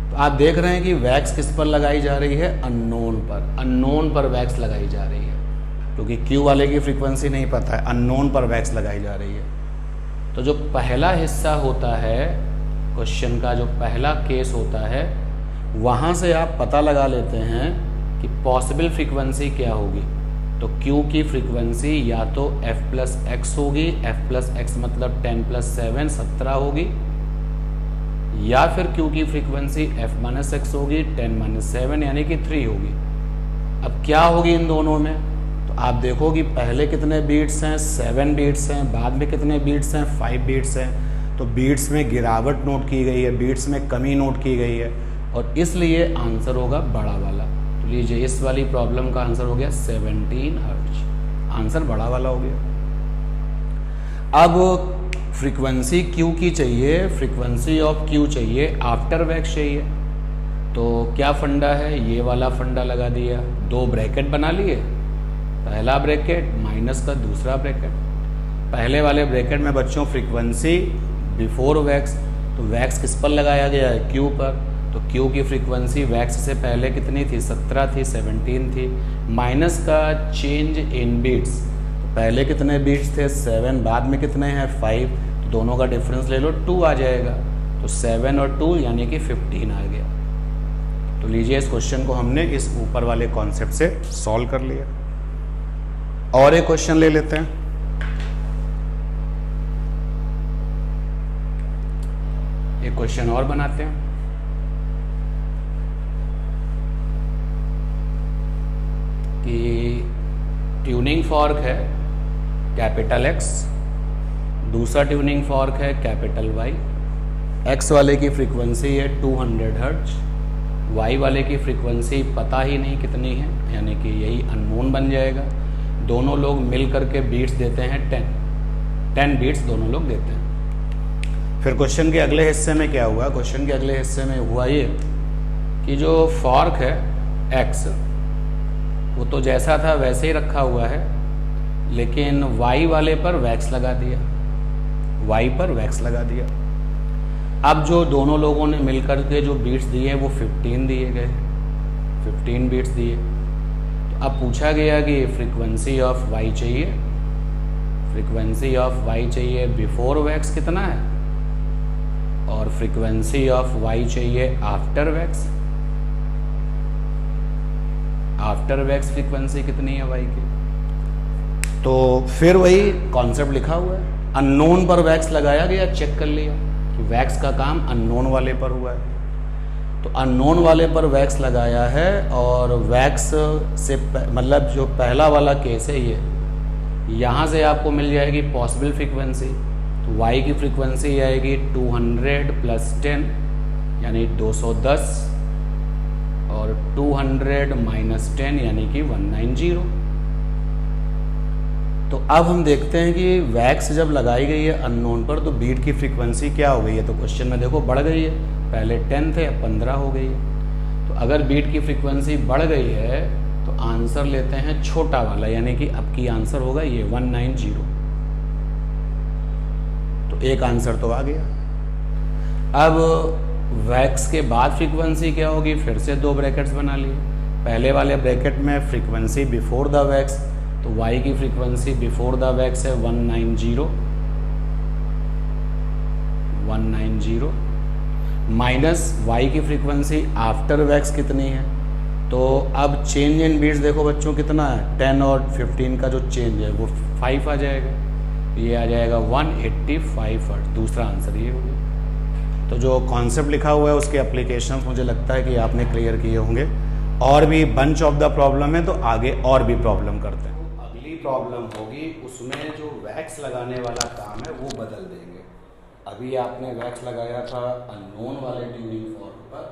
तो आप देख रहे हैं कि वैक्स किस पर लगाई जा रही है, अननोन पर। अननोन पर वैक्स लगाई जा रही है क्योंकि Q वाले की फ्रीक्वेंसी नहीं पता है, अननोन पर वैक्स लगाई जा रही है। तो जो पहला हिस्सा होता है क्वेश्चन का, जो पहला केस होता है, वहाँ से आप पता लगा लेते हैं कि पॉसिबल फ्रीक्वेंसी क्या होगी। तो Q की फ्रीक्वेंसी या तो f प्लस एक्स होगी, f प्लस एक्स मतलब 10 प्लस 7 17 होगी, या फिर Q की फ्रीक्वेंसी f माइनस एक्स होगी 10 माइनस 7 यानी कि 3 होगी। अब क्या होगी इन दोनों में, तो आप देखो कि पहले कितने बीट्स हैं, 7 बीट्स हैं, बाद में कितने बीट्स हैं, 5 बीट्स हैं। तो बीट्स में गिरावट नोट की गई है, बीट्स में कमी नोट की गई है, और इसलिए आंसर होगा बड़ा वाला। तो लीजिए इस वाली प्रॉब्लम का आंसर हो गया 17 हर्ट्ज, आंसर बड़ा वाला हो गया। अब फ्रीक्वेंसी Q की चाहिए, फ्रीक्वेंसी ऑफ Q चाहिए, आफ्टर वैक्स चाहिए। तो क्या फंडा है, ये वाला फंडा लगा दिया, 2 ब्रैकेट बना लिए, पहला ब्रैकेट माइनस का दूसरा ब्रैकेट। पहले वाले ब्रैकेट में बच्चों फ्रीक्वेंसी बिफोर वैक्स, तो वैक्स किस पर लगाया गया है, Q पर। तो Q की फ्रीक्वेंसी वैक्स से पहले कितनी थी, 17 थी, 17 थी, माइनस का चेंज इन बीट्स। तो पहले कितने बीट्स थे, 7, बाद में कितने हैं, 5, तो दोनों का डिफरेंस ले लो, 2 आ जाएगा। तो 7 और 2 यानी कि 15 आ गया। तो लीजिए इस क्वेश्चन को हमने इस ऊपर वाले कॉन्सेप्ट से सॉल्व कर लिया। और एक क्वेश्चन ले लेते हैं। एक क्वेश्चन और बनाते हैं। कि ट्यूनिंग फॉर्क है कैपिटल X, दूसरा ट्यूनिंग फॉर्क है कैपिटल Y। X वाले की फ्रीक्वेंसी है 200 हर्ट्ज, Y वाले की फ्रीक्वेंसी पता ही नहीं कितनी है, यानी कि यही अननोन बन जाएगा। दोनों लोग मिल करके बीट्स देते हैं 10 बीट्स दोनों लोग देते हैं। फिर क्वेश्चन के अगले हिस्से में क्या हुआ, क्वेश्चन के अगले हिस्से में हुआ ये कि जो फॉर्क है X वो तो जैसा था वैसे ही रखा हुआ है, लेकिन Y वाले पर वैक्स लगा दिया, Y पर वैक्स लगा दिया। अब जो दोनों लोगों ने मिलकर के जो बीट्स दिए वो 15 दिए गए, 15 बीट्स दिए। तो अब पूछा गया कि फ्रीक्वेंसी ऑफ Y चाहिए, फ्रीक्वेंसी ऑफ Y चाहिए बिफोर वैक्स कितना है, और फ्रीक्वेंसी ऑफ Y चाहिए after wax. After wax frequency कितनी है Y की। तो फिर वही कॉन्सेप्ट लिखा हुआ है, अननोन पर वैक्स लगाया गया, चेक कर लिया कि वैक्स का काम अननोन वाले पर हुआ है। तो अननोन वाले पर वैक्स लगाया है और वैक्स से मतलब जो पहला वाला केस है ये, यहाँ से आपको मिल जाएगी पॉसिबल फ्रीक्वेंसी। तो y की फ्रीक्वेंसी आएगी 200 + 10 यानी 210 और 200 - 10 यानी कि 190। तो अब हम देखते हैं कि वैक्स जब लगाई गई है अननोन पर तो बीट की फ्रीक्वेंसी क्या हो गई है। तो क्वेश्चन में देखो बढ़ गई है, पहले 10 थे अब 15 हो गई है। तो अगर बीट की फ्रीक्वेंसी बढ़ गई है तो आंसर लेते हैं छोटा वाला, यानी कि अब की आंसर होगा ये 190। तो एक आंसर तो आ गया। अब वैक्स के बाद फ्रीक्वेंसी क्या होगी, फिर से 2 ब्रैकेट्स बना लिए। पहले वाले ब्रैकेट में फ्रीक्वेंसी बिफोर द वैक्स, तो y की फ्रीक्वेंसी बिफोर द वैक्स है 190 माइनस y की फ्रीक्वेंसी आफ्टर वैक्स कितनी है। तो अब चेंज इन बीट्स देखो बच्चों कितना है, 10 और 15 का जो चेंज है वो 5 आ जाएगा, ये आ जाएगा 185 हर्ट्ज। दूसरा आंसर ये हो गया। तो जो कॉन्सेप्ट लिखा हुआ है उसके एप्लीकेशंस मुझे लगता है कि आपने क्लियर किए होंगे। और भी बंच ऑफ द प्रॉब्लम है तो आगे और भी प्रॉब्लम करते हैं। अगली प्रॉब्लम होगी उसमें जो वैक्स लगाने वाला काम है वो बदल देंगे। अभी आपने वैक्स लगाया था अननोन वाले ट्यूनिंग फॉर्क पर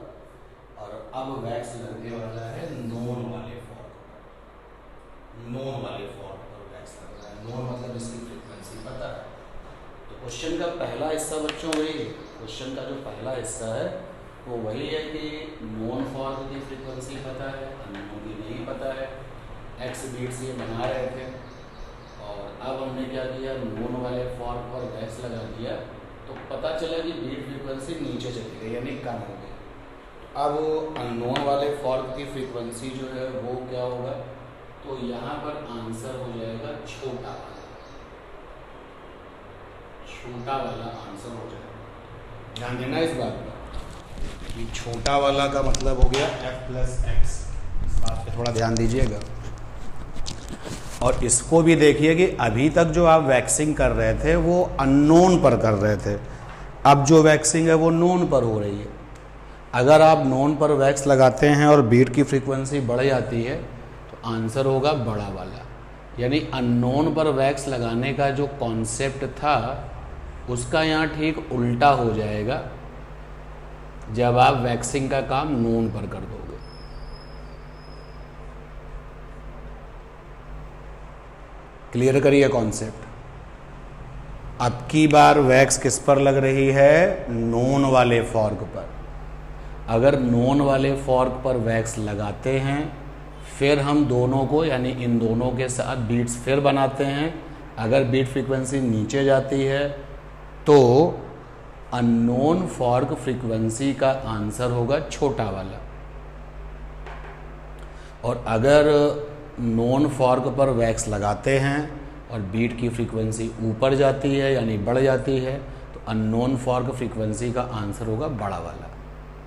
और अब वैक्स लगने वाला है नोन वाले फॉर्क पर। नोन वाले फॉर्क पर वैक्स लग रहा है, नोन मतलब इसकी फ्रीक्वेंसी पता है। तो क्वेश्चन का पहला हिस्सा बच्चों वही है, क्वेश्चन का जो पहला हिस्सा है वो वही है कि नोन फॉर्क की फ्रीक्वेंसी पता है, अननोन की नहीं पता है। एक्स बीट्स ये बना रहे थे और अब हमने क्या किया, नोन वाले फॉर्क पर वैक्स लगा दिया तो पता चला कि बीट फ्रीक्वेंसी नीचे चली गई यानी कम हो गई। अब अननोन वाले फॉर्क की फ्रीक्वेंसी जो है वो क्या होगा, तो यहाँ पर आंसर हो जाएगा छोटा वाला, छोटा वाला आंसर हो जाएगा। ध्यान देना इस बात पर कि छोटा वाला का मतलब हो गया f+x, इस बात पे थोड़ा ध्यान दीजिएगा। और इसको भी देखिए कि अभी तक जो आप वैक्सिंग कर रहे थे वो अननोन पर कर रहे थे, अब जो वैक्सिंग है वो नोन पर हो रही है। अगर आप नोन पर वैक्स लगाते हैं और बीट की फ्रीक्वेंसी बढ़ जाती है तो आंसर होगा बड़ा वाला। यानी अननोन पर वैक्स लगाने का जो कॉन्सेप्ट था उसका यहाँ ठीक उल्टा हो जाएगा जब आप वैक्सिंग का काम नोन पर कर दोगे। क्लियर करिए कॉन्सेप्ट। अब की बार वैक्स किस पर लग रही है, नोन वाले फॉर्क पर। अगर नोन वाले फॉर्क पर वैक्स लगाते हैं फिर हम दोनों को यानी इन दोनों के साथ बीट्स फिर बनाते हैं। अगर बीट फ्रीक्वेंसी नीचे जाती है तो अननोन फॉर्क फ्रीक्वेंसी का आंसर होगा छोटा वाला। और अगर नोन फॉर्क पर वैक्स लगाते हैं और बीट की फ्रीक्वेंसी ऊपर जाती है यानी बढ़ जाती है तो अननोन फॉर्क फ्रीक्वेंसी का आंसर होगा बड़ा वाला।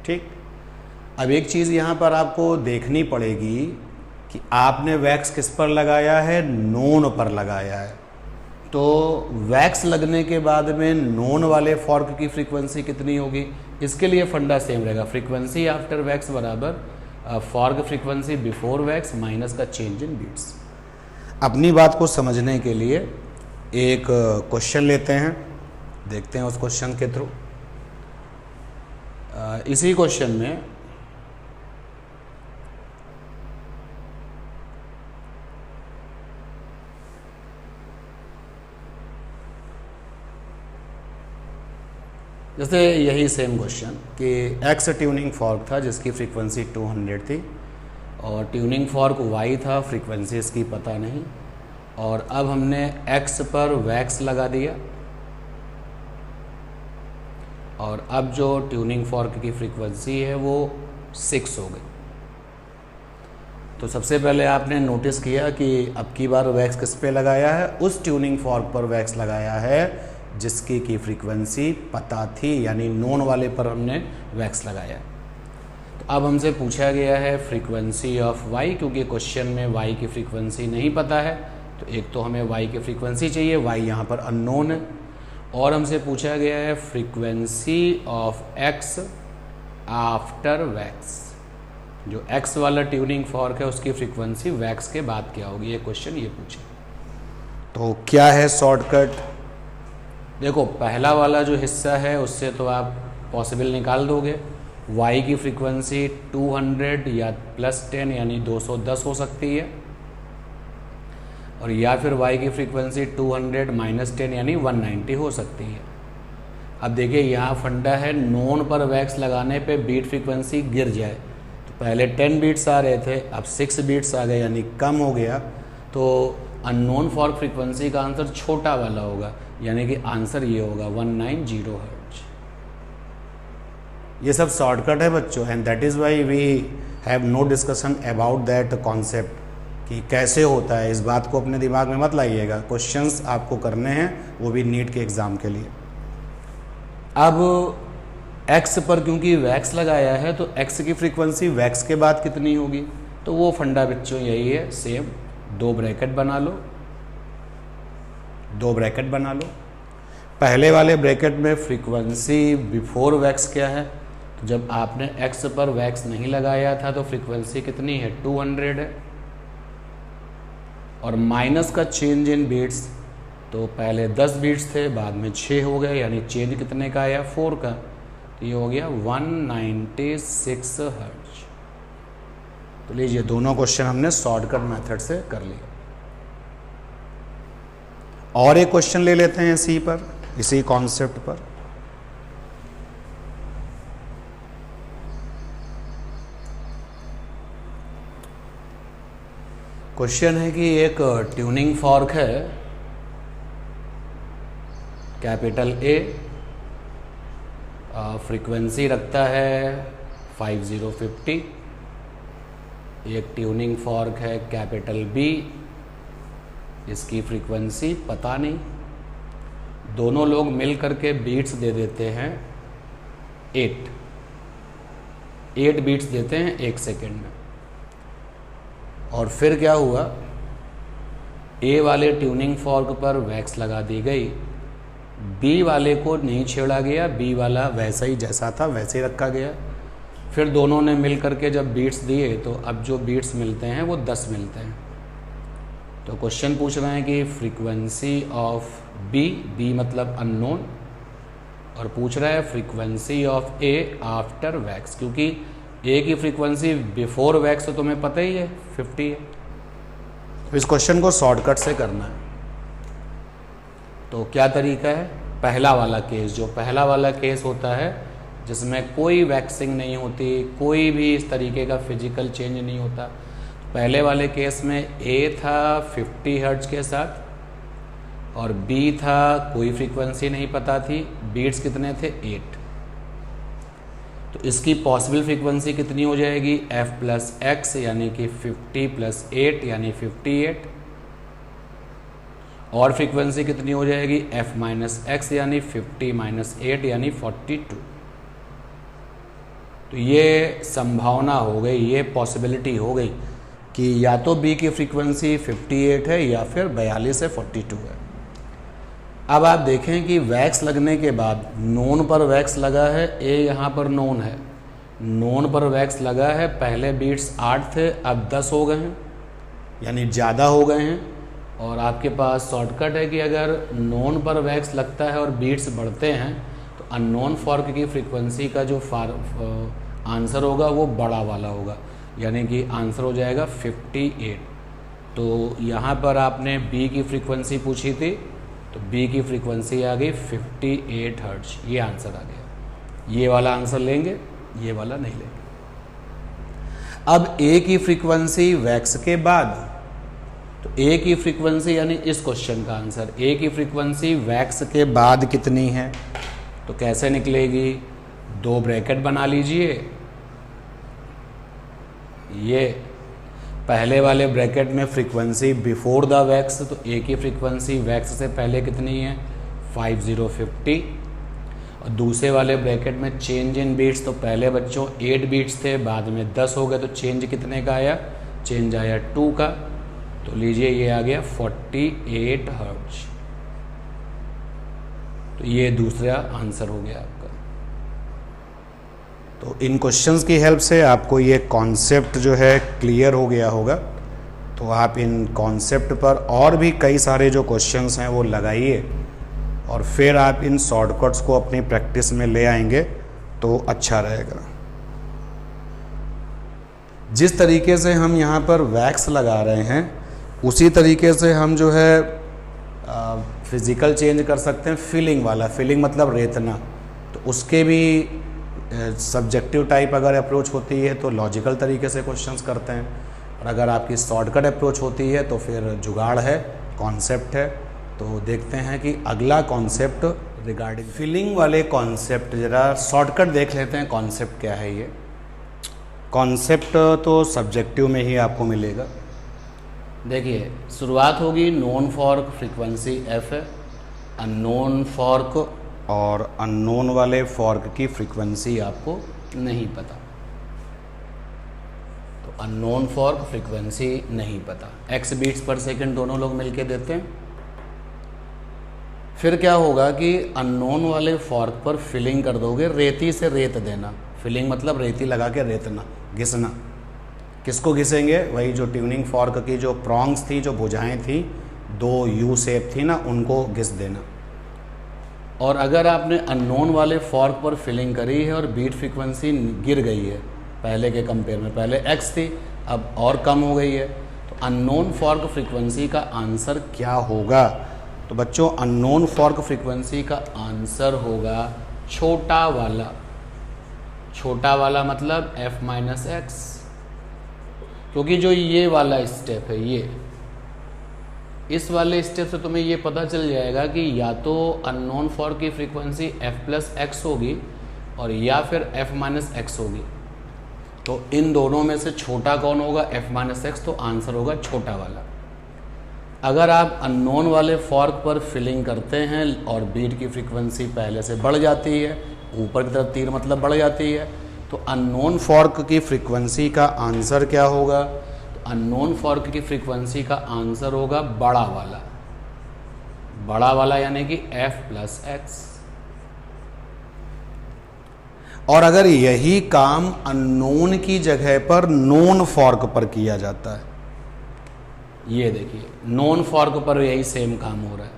ठीक। अब एक चीज़ यहाँ पर आपको देखनी पड़ेगी कि आपने वैक्स किस पर लगाया है, नोन पर लगाया है। तो वैक्स लगने के बाद में नोन वाले फॉर्क की फ्रीक्वेंसी कितनी होगी, इसके लिए फंडा सेम रहेगा। फ्रीक्वेंसी आफ्टर वैक्स बराबर fork frequency before wax minus का चेंज इन बीट्स। अपनी बात को समझने के लिए एक क्वेश्चन लेते हैं, देखते हैं उस क्वेश्चन के थ्रू। इसी क्वेश्चन में जैसे यही सेम क्वेश्चन कि एक्स ट्यूनिंग फॉर्क था जिसकी फ्रीक्वेंसी 200 थी और ट्यूनिंग फॉर्क वाई था, फ्रीक्वेंसी इसकी पता नहीं। और अब हमने एक्स पर वैक्स लगा दिया और अब जो ट्यूनिंग फॉर्क की फ्रीक्वेंसी है वो 6 हो गई। तो सबसे पहले आपने नोटिस किया कि अब की बार वैक्स किस पे लगाया है, उस ट्यूनिंग फॉर्क पर वैक्स लगाया है जिसकी की फ्रीक्वेंसी पता थी यानी नोन वाले पर हमने वैक्स लगाया। तो अब हमसे पूछा गया है फ्रीक्वेंसी ऑफ वाई, क्योंकि क्वेश्चन में वाई की फ्रीक्वेंसी नहीं पता है तो एक तो हमें वाई की फ्रीक्वेंसी चाहिए, वाई यहाँ पर अननोन है। और हमसे पूछा गया है frequency of x after wax. जो एक्स वाला ट्यूनिंग फॉर्क है उसकी फ्रीक्वेंसी वैक्स के बाद क्या होगी, ये क्वेश्चन ये पूछे। तो क्या है शॉर्टकट? देखो पहला वाला जो हिस्सा है उससे तो आप पॉसिबल निकाल दोगे। y की फ्रीक्वेंसी 200 या +10 यानी 210 हो सकती है, और या फिर y की फ्रीक्वेंसी 200 -10 यानी 190 हो सकती है। अब देखिए यहाँ फंडा है, नोन पर वैक्स लगाने पे बीट फ्रीक्वेंसी गिर जाए। तो पहले 10 बीट्स आ रहे थे, अब 6 बीट्स आ गए यानी कम हो गया। तो अननोन फॉर्क फ्रीक्वेंसी का आंसर छोटा वाला होगा, यानी कि आंसर ये होगा 190 हर्ट्ज। ये सब शॉर्टकट है बच्चों, and that is why we have no discussion about that concept कि कैसे होता है। इस बात को अपने दिमाग में मत लाइएगा, क्वेश्चंस आपको करने हैं, वो भी नीट के एग्ज़ाम के लिए। अब x पर क्योंकि वैक्स लगाया है तो x की फ्रीक्वेंसी वैक्स के बाद कितनी होगी, तो वो फंडा बच्चों यही है, सेम। 2 ब्रैकेट बना लो, 2 ब्रैकेट बना लो। पहले वाले ब्रैकेट में फ्रीक्वेंसी बिफोर वैक्स क्या है, तो जब आपने x पर वैक्स नहीं लगाया था तो फ्रीक्वेंसी कितनी है, 200 है। और माइनस का चेंज इन बीट्स, तो पहले 10 बीट्स थे, बाद में 6 हो गए, यानी चेंज कितने का आया, 4 का। तो ये हो गया 196 हर्ट्ज। तो लीजिए दोनों क्वेश्चन हमने शॉर्टकट मेथड से कर लिए। और एक क्वेश्चन ले लेते हैं इसी पर, इसी कॉन्सेप्ट पर। क्वेश्चन है कि एक ट्यूनिंग फॉर्क है, कैपिटल A, फ्रीक्वेंसी रखता है 5050। एक ट्यूनिंग फॉर्क है कैपिटल B, इसकी फ्रीक्वेंसी पता नहीं। दोनों लोग मिल करके बीट्स दे देते हैं 8 बीट्स देते हैं 1 सेकेंड में। और फिर क्या हुआ, A वाले ट्यूनिंग फॉर्क पर वैक्स लगा दी गई, B वाले को नहीं छेड़ा गया, B वाला वैसा ही जैसा था वैसे ही रखा गया। फिर दोनों ने मिल करके जब बीट्स दिए तो अब जो बीट्स मिलते हैं वो 10 मिलते हैं। तो क्वेश्चन पूछ रहे हैं कि फ्रीक्वेंसी ऑफ B मतलब अननोन, और पूछ रहा है frequency of A after wax, क्योंकि A की फ्रीक्वेंसी बिफोर वैक्स तो तुम्हें पता ही है 50 है। तो इस क्वेश्चन को शॉर्टकट से करना है। तो क्या तरीका है, पहला वाला केस, जो पहला वाला केस होता है जिसमें कोई वैक्सिंग नहीं होती, कोई भी इस तरीके का फिजिकल चेंज नहीं होता। पहले वाले केस में A था 50 हर्ट्ज के साथ और B था कोई फ्रीक्वेंसी नहीं पता थी, बीट्स कितने थे 8। तो इसकी पॉसिबल फ्रीक्वेंसी कितनी हो जाएगी, f + x यानी कि 50 + 8 यानी 58। और फ्रीक्वेंसी कितनी हो जाएगी, f - x यानी 50 - 8 यानी 42। तो ये संभावना हो गई, ये पॉसिबिलिटी हो गई कि या तो B की फ्रीक्वेंसी 58 है या फिर 42 से 42 है। अब आप देखें कि वैक्स लगने के बाद नोन पर वैक्स लगा है, A यहाँ पर नोन है, नोन पर वैक्स लगा है, पहले बीट्स 8 थे अब 10 हो गए हैं, यानी ज़्यादा हो गए हैं। और आपके पास शॉर्टकट है कि अगर नोन पर वैक्स लगता है और बीट्स बढ़ते हैं तो अननोन फॉर्क की फ्रीक्वेंसी का जो आंसर होगा वो बड़ा वाला होगा, यानी कि आंसर हो जाएगा 58। तो यहाँ पर आपने B की फ्रीक्वेंसी पूछी थी, तो B की फ्रीक्वेंसी आ गई 58 हर्ट्ज, ये आंसर आ गया। ये वाला आंसर लेंगे, ये वाला नहीं लेंगे। अब A की फ्रीक्वेंसी वैक्स के बाद, तो A की फ्रीक्वेंसी यानी इस क्वेश्चन का आंसर, A की फ्रीक्वेंसी वैक्स के बाद कितनी है, तो कैसे निकलेगी, 2 ब्रैकेट बना लीजिए। ये पहले वाले ब्रैकेट में फ्रीक्वेंसी बिफोर द वैक्स, तो A की फ्रीक्वेंसी वैक्स से पहले कितनी है 5050। और दूसरे वाले ब्रैकेट में चेंज इन बीट्स, तो पहले बच्चों 8 बीट्स थे, बाद में 10 हो गए, तो चेंज कितने का आया, चेंज आया 2 का। तो लीजिए ये आ गया 48 हर्ट्ज। तो ये दूसरा आंसर हो गया आपका। तो इन क्वेश्चंस की हेल्प से आपको ये कॉन्सेप्ट जो है क्लियर हो गया होगा। तो आप इन कॉन्सेप्ट पर और भी कई सारे जो क्वेश्चंस हैं वो लगाइए और फिर आप इन शॉर्टकट्स को अपनी प्रैक्टिस में ले आएंगे तो अच्छा रहेगा। जिस तरीके से हम यहाँ पर वैक्स लगा रहे हैं उसी तरीके से हम जो है फिज़िकल चेंज कर सकते हैं। फिलिंग वाला, फिलिंग मतलब रेतना, तो उसके भी सब्जेक्टिव टाइप अगर अप्रोच होती है तो लॉजिकल तरीके से क्वेश्चंस करते हैं, और अगर आपकी शॉर्टकट अप्रोच होती है तो फिर जुगाड़ है, कॉन्सेप्ट है। तो देखते हैं कि अगला कॉन्सेप्ट रिगार्डिंग फिलिंग वाले कॉन्सेप्ट, ज़रा शॉर्टकट देख लेते हैं कॉन्सेप्ट क्या है। ये कॉन्सेप्ट तो सब्जेक्टिव में ही आपको मिलेगा। देखिए, शुरुआत होगी नोन फॉर्क फ्रीक्वेंसी एफ है, अननोन फॉर्क और अननोन वाले फॉर्क की फ्रीक्वेंसी आपको नहीं पता, तो अननोन फॉर्क फ्रीक्वेंसी नहीं पता। x बीट्स पर सेकंड दोनों लोग मिलके देते हैं। फिर क्या होगा कि अननोन वाले फॉर्क पर फिलिंग कर दोगे, रेती से रेत देना। फिलिंग मतलब रेती लगा के रेतना, घिसना। किसको घिसेंगे? वही जो ट्यूनिंग फॉर्क की जो प्रॉन्ग्स थी, जो भुजाएं थी, दो यू शेप थी ना, उनको घिस देना। और अगर आपने अननोन वाले फॉर्क पर फिलिंग करी है और बीट फ्रीक्वेंसी गिर गई है पहले के कंपेयर में, पहले x थी अब और कम हो गई है, तो अननोन फॉर्क फ्रीक्वेंसी का आंसर क्या होगा? तो बच्चों, अननोन फॉर्क फ्रीक्वेंसी का आंसर होगा छोटा वाला। छोटा वाला मतलब f माइनस एक्स, क्योंकि जो ये वाला स्टेप है, ये इस वाले स्टेप से तुम्हें ये पता चल जाएगा कि या तो अननोन फॉर्क की फ्रीक्वेंसी f प्लस एक्स होगी और या फिर f माइनस एक्स होगी। तो इन दोनों में से छोटा कौन होगा? f माइनस एक्स, तो आंसर होगा छोटा वाला। अगर आप अननोन वाले फॉर्क पर फिलिंग करते हैं और बीट की फ्रीक्वेंसी पहले से बढ़ जाती है, ऊपर की तरफ तीर मतलब बढ़ जाती है, तो अननोन फॉर्क की फ्रीक्वेंसी का आंसर क्या होगा? तो अननोन फॉर्क की फ्रीक्वेंसी का आंसर होगा बड़ा वाला। बड़ा वाला यानी कि f प्लस एक्स। और अगर यही काम अननोन की जगह पर नोन फॉर्क पर किया जाता है, ये देखिए, नोन फॉर्क पर यही सेम काम हो रहा है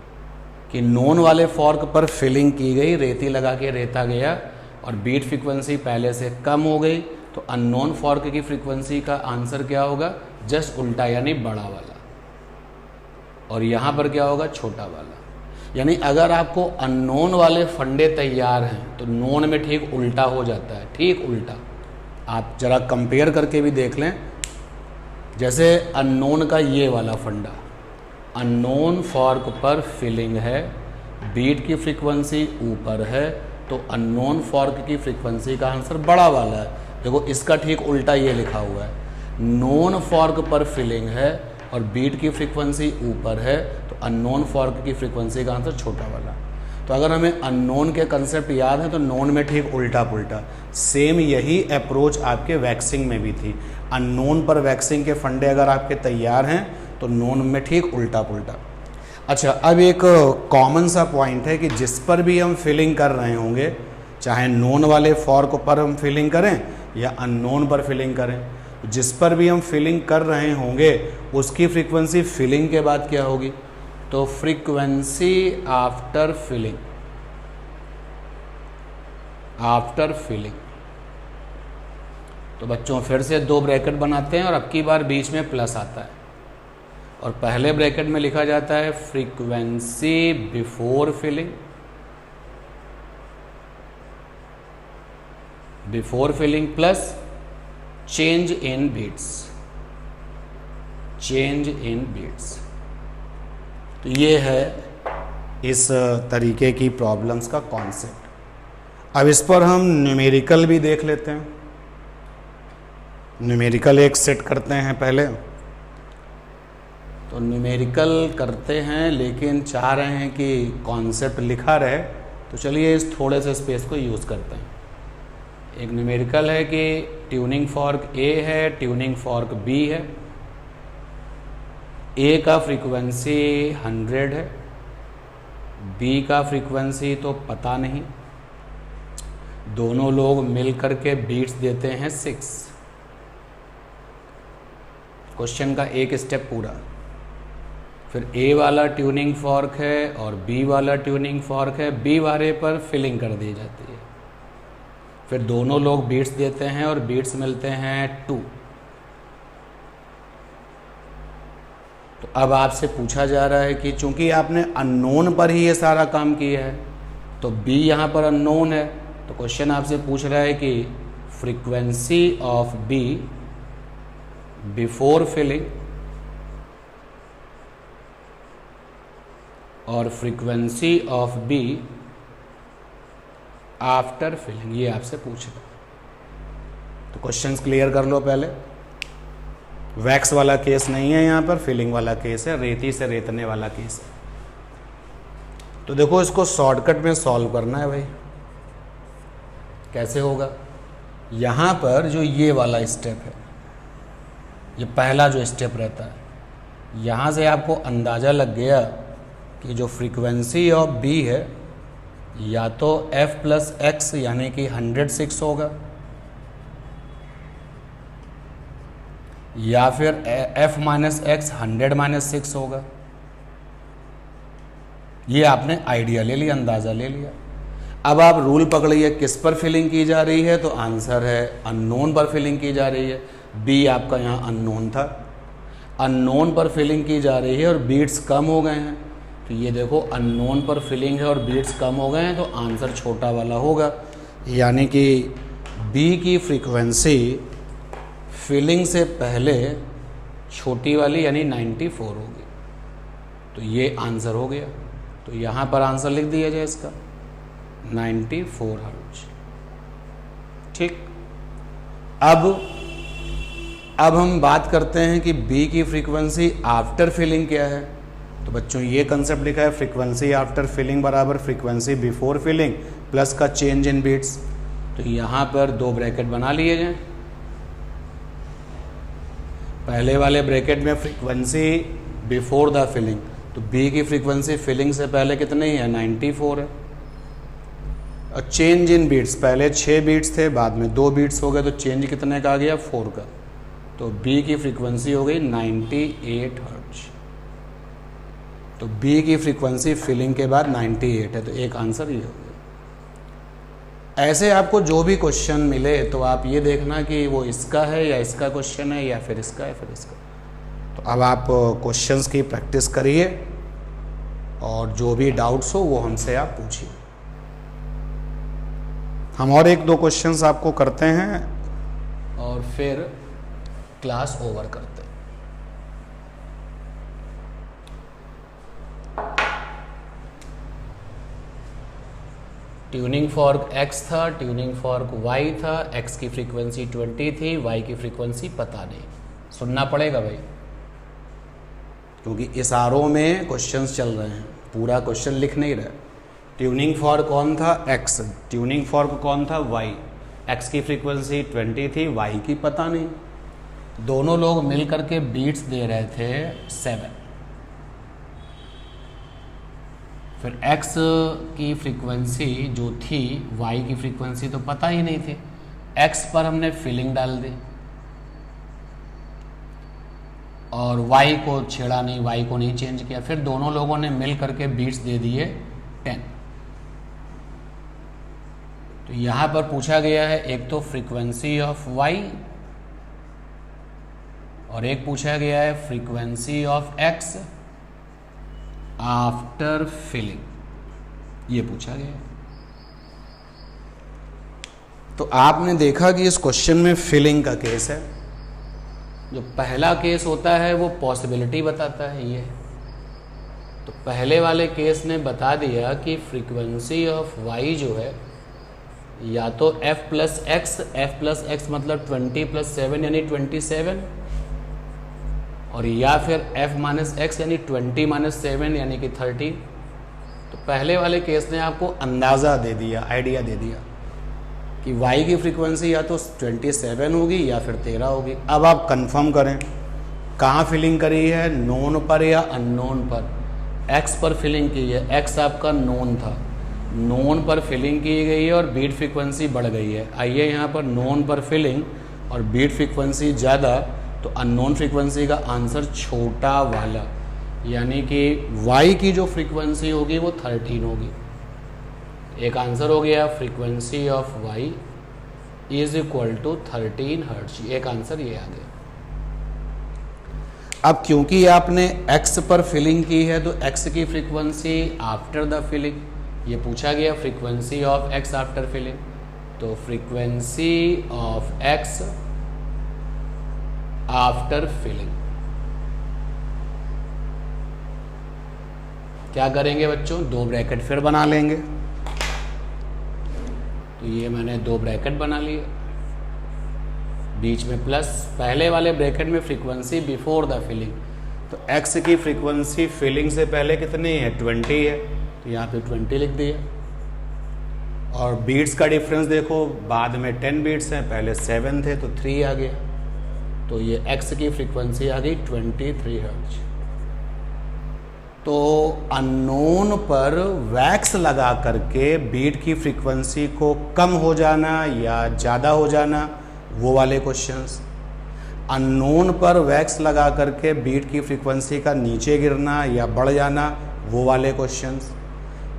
कि नोन वाले फॉर्क पर फिलिंग की गई, रेती लगा के रेता गया और बीट फ्रीक्वेंसी पहले से कम हो गई, तो अननोन फॉर्क की फ्रीक्वेंसी का आंसर क्या होगा? जस्ट उल्टा, यानी बड़ा वाला। और यहाँ पर क्या होगा? छोटा वाला। यानी अगर आपको अननोन वाले फंडे तैयार हैं तो नोन में ठीक उल्टा हो जाता है, ठीक उल्टा। आप जरा कंपेयर करके भी देख लें। जैसे अननोन का ये वाला फंडा, अननोन फॉर्क पर फिलिंग है, बीट की फ्रीक्वेंसी ऊपर है, तो अननोन फॉर्क की फ्रीक्वेंसी का आंसर बड़ा वाला है। देखो, इसका ठीक उल्टा ये लिखा हुआ है, नोन फॉर्क पर फिलिंग है और बीट की फ्रीक्वेंसी ऊपर है, तो अननोन फॉर्क की फ्रीक्वेंसी का आंसर छोटा वाला। तो अगर हमें अननोन के कंसेप्ट याद है तो नोन में ठीक उल्टा पुल्टा। सेम यही अप्रोच आपके वैक्सिंग में भी थी। अननोन पर वैक्सिंग के फंडे अगर आपके तैयार हैं तो नोन में ठीक उल्टा पुल्टा। अच्छा, अब एक कॉमन सा पॉइंट है कि जिस पर भी हम फिलिंग कर रहे होंगे, चाहे नोन वाले फॉर्क पर हम फिलिंग करें या अननोन पर फिलिंग करें, जिस पर भी हम फिलिंग कर रहे होंगे उसकी फ्रीक्वेंसी फिलिंग के बाद क्या होगी? तो frequency after filling, after filling. तो बच्चों फिर से दो ब्रैकेट बनाते हैं और अब की बार बीच में प्लस आता है और पहले ब्रैकेट में लिखा जाता है frequency before filling, before filling plus change in beats, change in beats. तो ये है इस तरीके की प्रॉब्लम्स का कॉन्सेप्ट। अब इस पर हम न्यूमेरिकल भी देख लेते हैं। न्यूमेरिकल एक सेट करते हैं पहले। तो न्यूमेरिकल करते हैं लेकिन चाह रहे हैं कि कॉन्सेप्ट लिखा रहे, तो चलिए इस थोड़े से स्पेस को यूज़ करते हैं। एक न्यूमेरिकल है कि ट्यूनिंग फॉर्क A है, ट्यूनिंग फॉर्क B है। A का फ्रीक्वेंसी 100 है, B का फ्रीक्वेंसी तो पता नहीं। दोनों लोग मिल करके बीट्स देते हैं 6। क्वेश्चन का एक स्टेप पूरा। फिर ए वाला ट्यूनिंग फॉर्क है और बी वाला ट्यूनिंग फॉर्क है, बी वाले पर फिलिंग कर दी जाती है। फिर दोनों लोग बीट्स देते हैं और बीट्स मिलते हैं 2। तो अब आपसे पूछा जा रहा है कि चूंकि आपने अननोन पर ही ये सारा काम किया है तो बी यहाँ पर अननोन है, तो क्वेश्चन आपसे पूछ रहा है कि frequency of B before filling और frequency of B after filling, ये आपसे पूछ रहा है। तो क्वेश्चंस क्लियर कर लो पहले। वैक्स वाला केस नहीं है यहाँ पर, फिलिंग वाला केस है, रेती से रेतने वाला केस है। तो देखो इसको शॉर्टकट में सॉल्व करना है भाई। कैसे होगा? यहाँ पर जो ये वाला स्टेप है, ये पहला जो स्टेप रहता है, यहाँ से आपको अंदाज़ा लग गया कि जो फ्रीक्वेंसी ऑफ बी है या तो f प्लस एक्स यानी कि 106 होगा या फिर f माइनस एक्स 100 माइनस 6 होगा। ये आपने आइडिया ले लिया, अंदाज़ा ले लिया। अब आप रूल पकड़िए, किस पर फिलिंग की जा रही है, तो आंसर है अननोन पर फिलिंग की जा रही है। बी आपका यहाँ अननोन था, अननोन पर फिलिंग की जा रही है और बीट्स कम हो गए हैं। तो ये देखो अननोन पर फिलिंग है और बीट्स कम हो गए हैं, तो आंसर छोटा वाला होगा, यानी कि बी की फ्रीक्वेंसी फिलिंग से पहले छोटी वाली यानी 94 होगी। तो ये आंसर हो गया। तो यहाँ पर आंसर लिख दिया जाए इसका 94 हर्ट्ज। ठीक। अब हम बात करते हैं कि बी की फ्रीक्वेंसी आफ्टर फिलिंग क्या है। तो बच्चों ये कंसेप्ट लिखा है, फ्रीक्वेंसी आफ्टर फिलिंग बराबर फ्रीक्वेंसी बिफोर फिलिंग प्लस का चेंज इन बीट्स। तो यहाँ पर 2 ब्रैकेट बना लिए जाएं। पहले वाले ब्रैकेट में फ्रीक्वेंसी बिफोर द फिलिंग, तो बी की फ्रीक्वेंसी फिलिंग से पहले कितनी है, 94 है। और चेंज इन बीट्स, पहले 6 बीट्स थे, बाद में 2 बीट्स हो गए, तो चेंज कितने का आ गया, 4 का। तो बी की फ्रीक्वेंसी हो गई 98 हर्ट्ज। तो बी की फ्रीक्वेंसी फिलिंग के बाद 98 है, तो एक आंसर ये हो गया। ऐसे आपको जो भी क्वेश्चन मिले तो आप ये देखना कि वो इसका है या इसका क्वेश्चन है या फिर इसका है फिर इसका। तो अब आप क्वेश्चंस की प्रैक्टिस करिए और जो भी डाउट्स हो वो हमसे आप पूछिए। हम और 1-2 क्वेश्चंस आपको करते हैं और फिर क्लास ओवर करते हैं। ट्यूनिंग फॉर्क x था, ट्यूनिंग फॉर्क y था, x की फ्रीक्वेंसी 20 थी, y की फ्रीक्वेंसी पता नहीं। सुनना पड़ेगा भाई, क्योंकि इस आरओ में क्वेश्चंस चल रहे हैं, पूरा क्वेश्चन लिख नहीं रहे। ट्यूनिंग फॉर्क कौन था, x। ट्यूनिंग फॉर्क कौन था, y। x की फ्रीक्वेंसी 20 थी, y की पता नहीं। दोनों लोग मिल करके बीट्स दे रहे थे 7। फिर x की फ्रीक्वेंसी जो थी, y की फ्रीक्वेंसी तो पता ही नहीं थी। x पर हमने फिलिंग डाल दी और y को छेड़ा नहीं, y को नहीं चेंज किया। फिर दोनों लोगों ने मिल करके बीट्स दे दिए 10। तो यहाँ पर पूछा गया है एक तो फ्रीक्वेंसी ऑफ y और एक पूछा गया है frequency of x after filling, ये पूछा गया है। तो आपने देखा कि इस क्वेश्चन में फिलिंग का केस है। जो पहला केस होता है वो पॉसिबिलिटी बताता है ये। तो पहले वाले केस ने बता दिया कि फ्रीक्वेंसी ऑफ y जो है या तो f प्लस एक्स मतलब 20 प्लस 7 यानी 27, और या फिर f माइनस एक्स यानी 20 माइनस 7 यानी कि 30। तो पहले वाले केस ने आपको अंदाज़ा दे दिया, आइडिया दे दिया कि y की फ्रीक्वेंसी या तो 27 होगी या फिर 13 होगी। अब आप कंफर्म करें कहाँ फिलिंग करी है, नोन पर या अननोन पर। x पर फिलिंग की है, x आपका नोन था, नोन पर फिलिंग की गई है और बीट फ्रीक्वेंसी बढ़ गई है। आइए यहाँ पर नोन पर फिलिंग और बीट फ्रीक्वेंसी ज़्यादा, तो अननोन फ्रीक्वेंसी का आंसर छोटा वाला, यानी कि y की जो फ्रीक्वेंसी होगी वो 13 होगी। एक आंसर हो गया frequency of y is equal to 13 hertz. एक आंसर ये आ गया। अब क्योंकि आपने x पर फिलिंग की है तो x की फ्रीक्वेंसी आफ्टर द फिलिंग, ये पूछा गया frequency of x after filling, तो frequency of x after filling क्या करेंगे बच्चों, 2 ब्रैकेट फिर बना लेंगे। तो ये मैंने 2 ब्रैकेट बना लिए, बीच में प्लस, पहले वाले ब्रैकेट में फ्रीक्वेंसी बिफोर द फिलिंग, तो x की फ्रीक्वेंसी फिलिंग से पहले कितनी है, 20 है, तो यहाँ पे 20 लिख दिया। और बीट्स का डिफरेंस देखो, बाद में 10 बीट्स हैं, पहले 7 थे तो 3 आ गया, तो ये x की फ्रीक्वेंसी आ गई 23 हर्ट्ज। तो अननोन पर वैक्स लगा करके बीट की फ्रीक्वेंसी को कम हो जाना या ज़्यादा हो जाना, वो वाले क्वेश्चंस। अननोन पर वैक्स लगा करके बीट की फ्रीक्वेंसी का नीचे गिरना या बढ़ जाना, वो वाले क्वेश्चंस।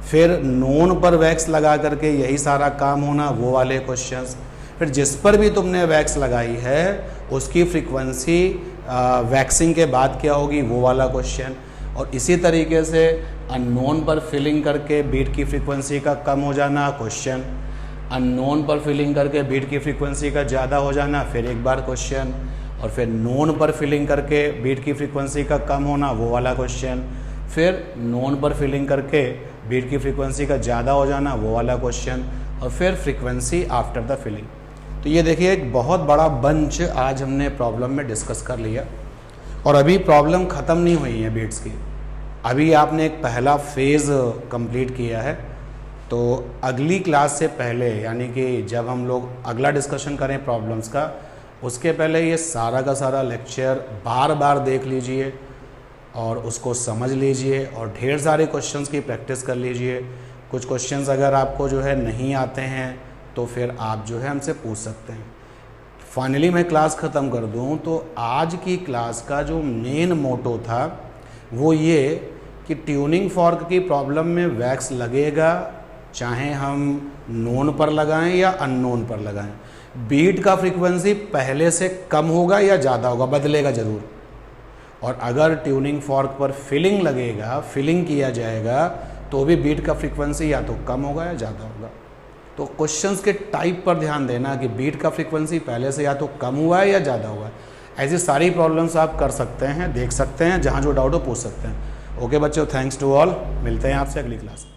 फिर नोन पर वैक्स लगा करके यही सारा काम होना, वो वाले क्वेश्चंस। फिर जिस पर भी तुमने वैक्स लगाई है उसकी फ्रीक्वेंसी वैक्सिंग के बाद क्या होगी, वो वाला क्वेश्चन। और इसी तरीके से अननोन पर फिलिंग करके बीट की फ्रीक्वेंसी का कम हो जाना, क्वेश्चन। अननोन पर फिलिंग करके बीट की फ्रीक्वेंसी का ज़्यादा हो जाना, फिर एक बार क्वेश्चन। और फिर नोन पर फिलिंग करके बीट की फ्रीक्वेंसी का कम होना, वो वाला क्वेश्चन। फिर नोन पर फिलिंग करके बीट की फ्रीक्वेंसी का ज़्यादा हो जाना, वो वाला क्वेश्चन। और फिर फ्रीक्वेंसी आफ्टर द फिलिंग। तो ये देखिए एक बहुत बड़ा बंच आज हमने प्रॉब्लम में डिस्कस कर लिया, और अभी प्रॉब्लम ख़त्म नहीं हुई है बीट्स की। अभी आपने एक पहला फेज़ कंप्लीट किया है। तो अगली क्लास से पहले, यानी कि जब हम लोग अगला डिस्कशन करें प्रॉब्लम्स का, उसके पहले ये सारा का सारा लेक्चर बार बार देख लीजिए और उसको समझ लीजिए और ढेर सारे क्वेश्चंस की प्रैक्टिस कर लीजिए। कुछ क्वेश्चंस अगर आपको जो है नहीं आते हैं तो फिर आप जो है हमसे पूछ सकते हैं। फाइनली मैं क्लास ख़त्म कर दूं तो आज की क्लास का जो मेन मोटो था वो ये कि ट्यूनिंग फॉर्क की प्रॉब्लम में वैक्स लगेगा, चाहे हम नोन पर लगाएं या अननोन पर लगाएं। बीट का फ्रीक्वेंसी पहले से कम होगा या ज़्यादा होगा, बदलेगा ज़रूर। और अगर ट्यूनिंग फॉर्क पर फिलिंग लगेगा, फिलिंग किया जाएगा, तो भी बीट का फ्रीक्वेंसी या तो कम होगा या ज़्यादा होगा। तो क्वेश्चंस के टाइप पर ध्यान देना कि बीट का फ्रीक्वेंसी पहले से या तो कम हुआ है या ज़्यादा हुआ है। ऐसी सारी प्रॉब्लम्स आप कर सकते हैं, देख सकते हैं, जहाँ जो डाउट हो पूछ सकते हैं। ओके बच्चों, थैंक्स टू ऑल। मिलते हैं आपसे अगली क्लास में।